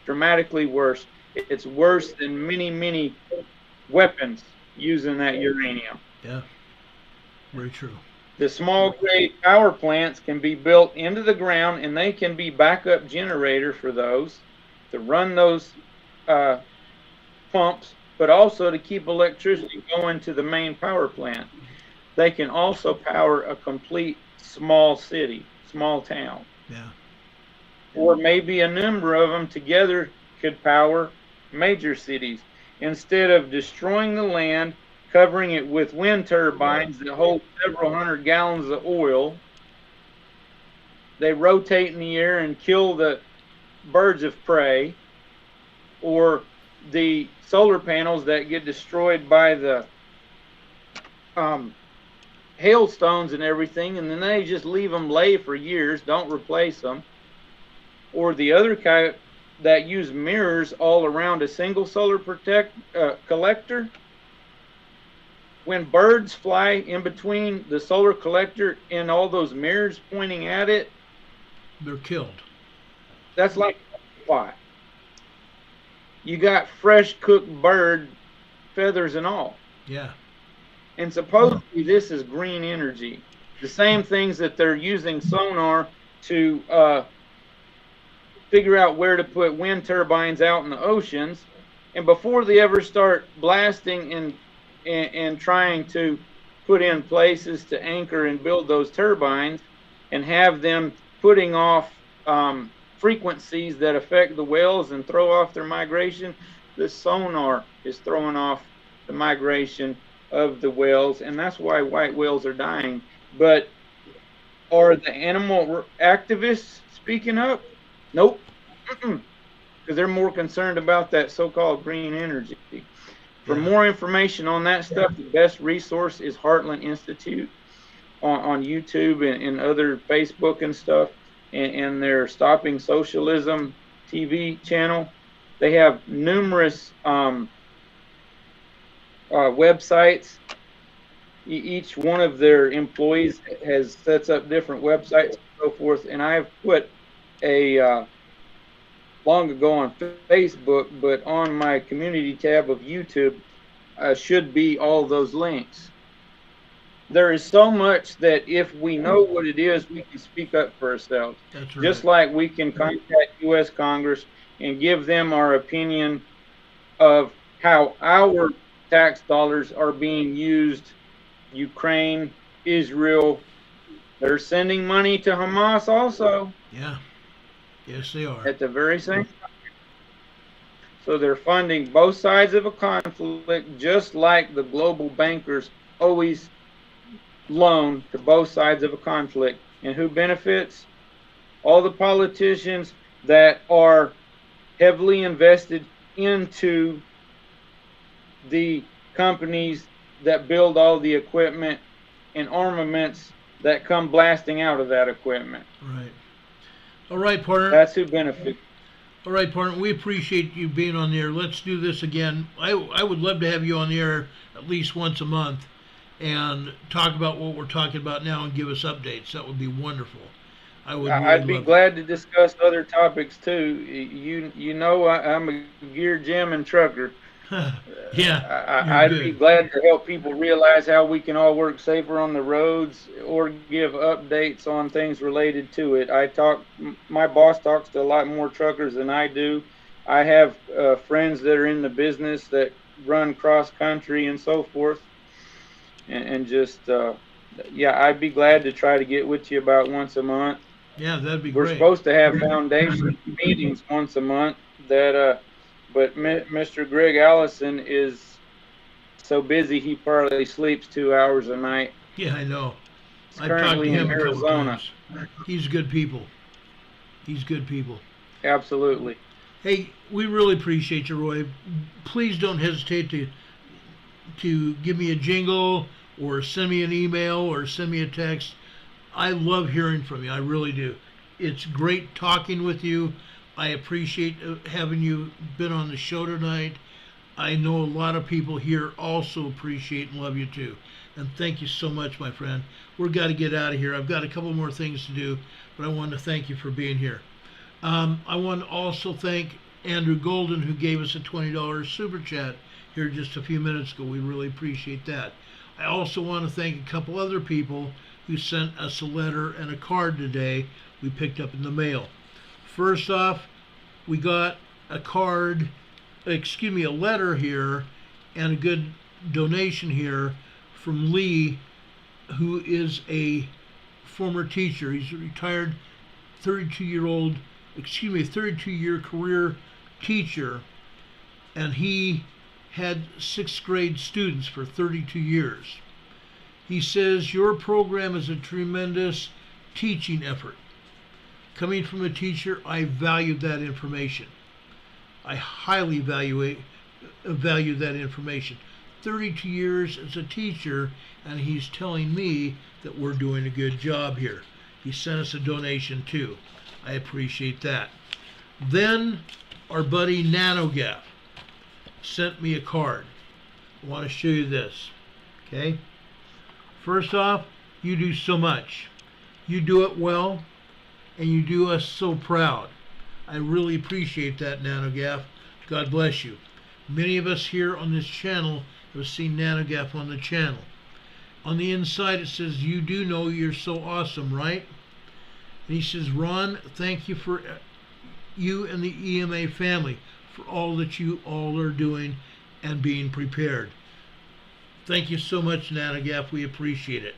Dramatically worse. It's worse than many, many weapons using that uranium. Yeah, very true. The small grade power plants can be built into the ground, and they can be backup generator for those to run those pumps, but also to keep electricity going to the main power plant. They can also power a complete small city, small town. Yeah. Or maybe a number of them together could power major cities. Instead of destroying the land, covering it with wind turbines that hold several hundred gallons of oil, they rotate in the air and kill the birds of prey, or the solar panels that get destroyed by the hailstones and everything, and then they just leave them lay for years, don't replace them. Or the other kind that use mirrors all around a single solar collector. When birds fly in between the solar collector and all those mirrors pointing at it, they're killed. That's like a pot. You got fresh cooked bird feathers and all. Yeah. And supposedly this is green energy. The same things that they're using sonar to figure out where to put wind turbines out in the oceans. And before they ever start blasting and trying to put in places to anchor and build those turbines and have them putting off frequencies that affect the whales and throw off their migration, the sonar is throwing off the migration of the whales, and that's why white whales are dying. But are the animal activists speaking up? Nope. Because they're more concerned about that so-called green energy. For more information on that stuff, the best resource is Heartland Institute on YouTube and other Facebook and stuff, and their Stopping Socialism TV channel. They have numerous websites. Each one of their employees sets up different websites and so forth. And I have put a long ago on Facebook, but on my community tab of YouTube should be all those links. There is so much that if we know what it is, we can speak up for ourselves. That's right. Just like we can contact U.S. Congress and give them our opinion of how our tax dollars are being used. Ukraine, Israel, they're sending money to Hamas also. Yeah. Yes, they are. At the very same time. So they're funding both sides of a conflict, just like the global bankers always loan to both sides of a conflict. And who benefits? All the politicians that are heavily invested into the companies that build all the equipment and armaments that come blasting out of that equipment. Right. All right, partner. That's who benefits. All right, partner. We appreciate you being on the air. Let's do this again. I would love to have you on the air at least once a month and talk about what we're talking about now and give us updates. That would be wonderful. I'd be glad to discuss other topics too. You know, I'm a gear, gym, and trucker. Yeah, I'd be glad to help people realize how we can all work safer on the roads or give updates on things related to it. My boss talks to a lot more truckers than I do. I have friends that are in the business that run cross country and so forth. And just, I'd be glad to try to get with you about once a month. Yeah, that'd be We're great. supposed to have foundation meetings once a month but Mr. Greg Allison is so busy he probably sleeps 2 hours a night. Yeah, I know. He's I've talked to currently him in a couple Arizona. times. He's good people. He's good people. Absolutely. Hey, we really appreciate you, Roy. Please don't hesitate to give me a jingle or send me an email or send me a text. I love hearing from you. I really do. It's great talking with you. I appreciate having you been on the show tonight. I know a lot of people here also appreciate and love you too. And thank you so much, my friend. We've got to get out of here. I've got a couple more things to do, but I want to thank you for being here. I want to also thank Andrew Golden, who gave us a $20 super chat here just a few minutes ago. We really appreciate that. I also want to thank a couple other people who sent us a letter and a card today we picked up in the mail. First off, we got a letter here and a good donation here from Lee, who is a former teacher. He's a retired 32-year career teacher, and he had 6th grade students for 32 years. He says, your program is a tremendous teaching effort. Coming from a teacher, I value that information. I highly value that information. 32 years as a teacher, and he's telling me that we're doing a good job here. He sent us a donation too. I appreciate that. Then our buddy NanoGaf sent me a card. I want to show you this. Okay? First off, you do so much. You do it well, and you do us so proud. I really appreciate that, NanoGaf. God bless you. Many of us here on this channel have seen NanoGaf on the channel. On the inside it says, you do know you're so awesome, right? And he says, Ron, thank you for you and the EMA family for all that you all are doing and being prepared. Thank you so much, NanoGaf. We appreciate it.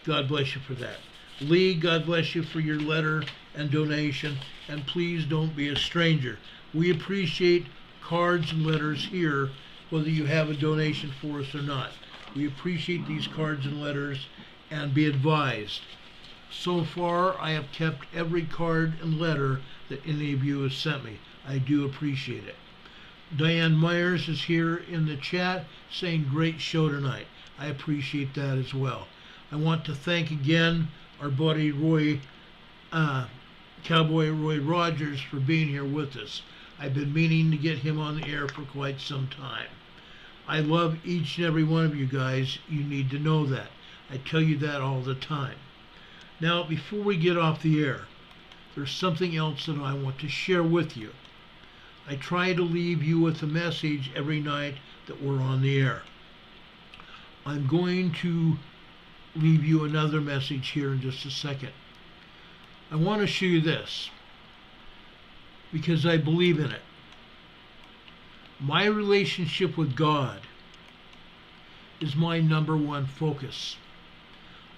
God bless you for that. Lee, God bless you for your letter and donation, and please don't be a stranger. We appreciate cards and letters here, whether you have a donation for us or not. We appreciate these cards and letters, and be advised, so far I have kept every card and letter that any of you have sent me. I do appreciate it. Diane Myers is here in the chat saying great show tonight. I appreciate that as well. I want to thank again our buddy Roy, Cowboy Roy Rogers, for being here with us. I've been meaning to get him on the air for quite some time. I love each and every one of you guys. You need to know that. I tell you that all the time. Now, before we get off the air, there's something else that I want to share with you. I try to leave you with a message every night that we're on the air. I'm going to leave you another message here in just a second. I want to show you this because I believe in it. My relationship with God is my number one focus.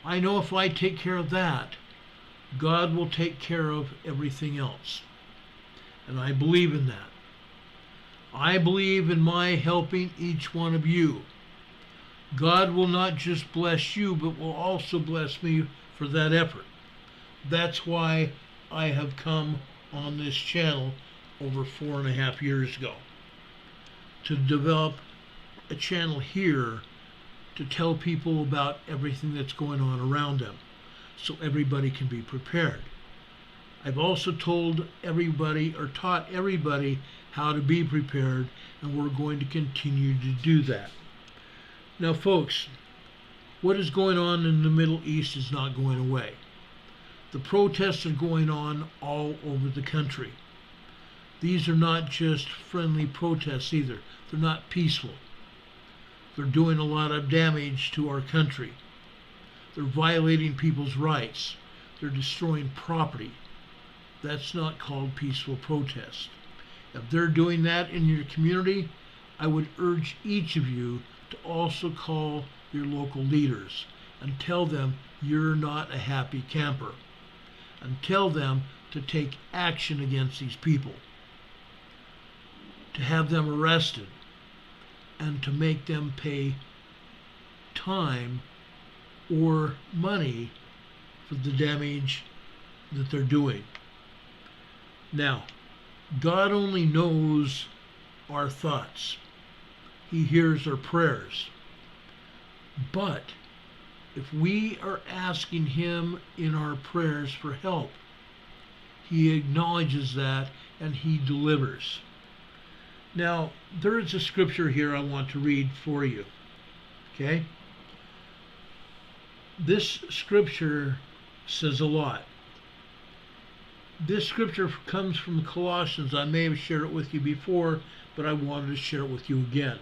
I know if I take care of that, God will take care of everything else. And I believe in that. I believe in my helping each one of you. God will not just bless you, but will also bless me for that effort. That's why I have come on this channel over 4.5 years ago, to develop a channel here to tell people about everything that's going on around them so everybody can be prepared. I've also told everybody, or taught everybody, how to be prepared, and we're going to continue to do that. Now, folks, what is going on in the Middle East is not going away. The protests are going on all over the country. These are not just friendly protests either. They're not peaceful. They're doing a lot of damage to our country. They're violating people's rights. They're destroying property. That's not called peaceful protest. If they're doing that in your community, I would urge each of you to also call your local leaders and tell them you're not a happy camper, and tell them to take action against these people, to have them arrested, and to make them pay time or money for the damage that they're doing. Now, God only knows our thoughts. He hears our prayers. But if we are asking Him in our prayers for help, He acknowledges that and He delivers. Now, there is a scripture here I want to read for you. Okay? This scripture says a lot. This scripture comes from Colossians. I may have shared it with you before, but I wanted to share it with you again.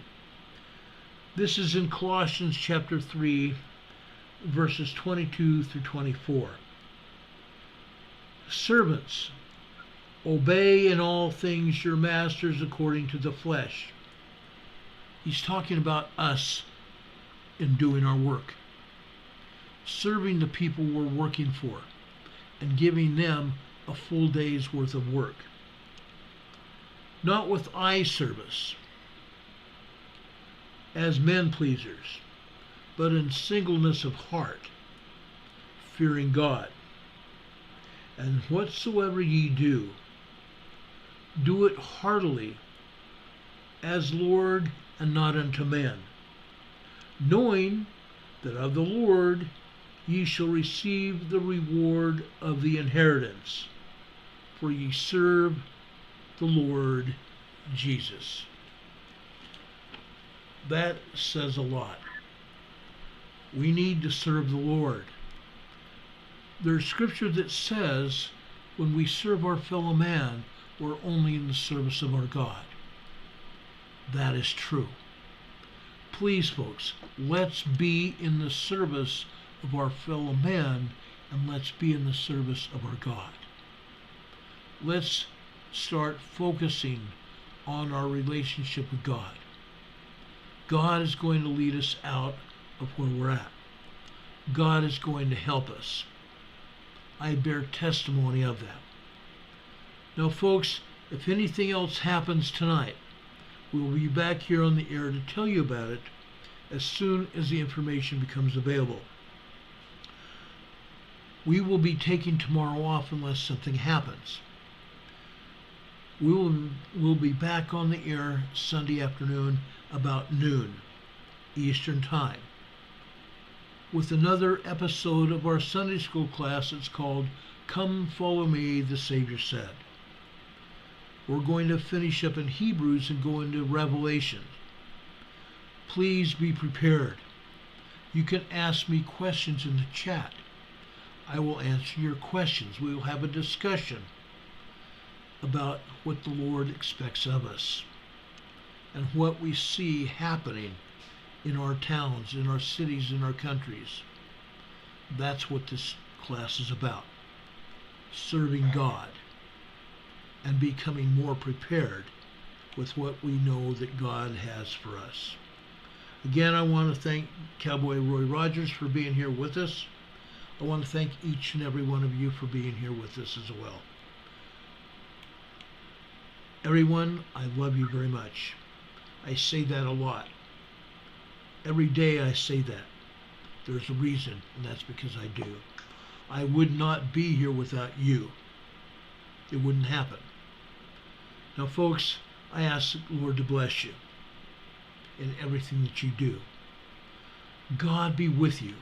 This is in Colossians chapter 3, verses 22 through 24. Servants, obey in all things your masters according to the flesh. He's talking about us in doing our work, serving the people we're working for, and giving them a full day's worth of work. Not with eye service, as men pleasers, but in singleness of heart, fearing God. And whatsoever ye do, do it heartily, as Lord and not unto men, knowing that of the Lord ye shall receive the reward of the inheritance, for ye serve the Lord Jesus. That says a lot. We need to serve the Lord. There's scripture that says when we serve our fellow man, we're only in the service of our God. That is true. Please, folks, let's be in the service of our fellow man, and let's be in the service of our God. Let's start focusing on our relationship with God. God is going to lead us out of where we're at. God is going to help us. I bear testimony of that. Now, folks, if anything else happens tonight, we'll be back here on the air to tell you about it as soon as the information becomes available. We will be taking tomorrow off unless something happens. We'll be back on the air Sunday afternoon about noon Eastern Time with another episode of our Sunday school class. It's called Come Follow Me, the Savior Said. We're going to finish up in Hebrews and go into Revelation. Please be prepared. You can ask me questions in the chat. I will answer your questions. We will have a discussion about what the Lord expects of us and what we see happening in our towns, in our cities, in our countries. That's what this class is about. Serving God and becoming more prepared with what we know that God has for us. Again, I want to thank Cowboy Roy Rogers for being here with us. I want to thank each and every one of you for being here with us as well. Everyone, I love you very much. I say that a lot. Every day I say that. There's a reason, and that's because I do. I would not be here without you. It wouldn't happen. Now, folks, I ask the Lord to bless you in everything that you do. God be with you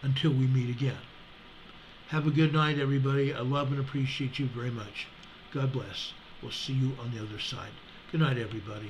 until we meet again. Have a good night, everybody. I love and appreciate you very much. God bless. We'll see you on the other side. Good night, everybody.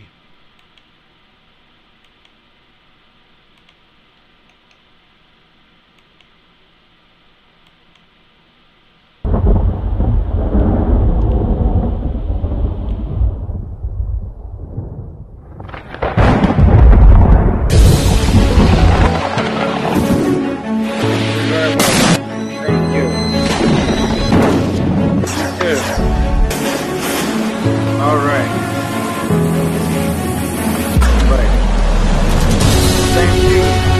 Thank you.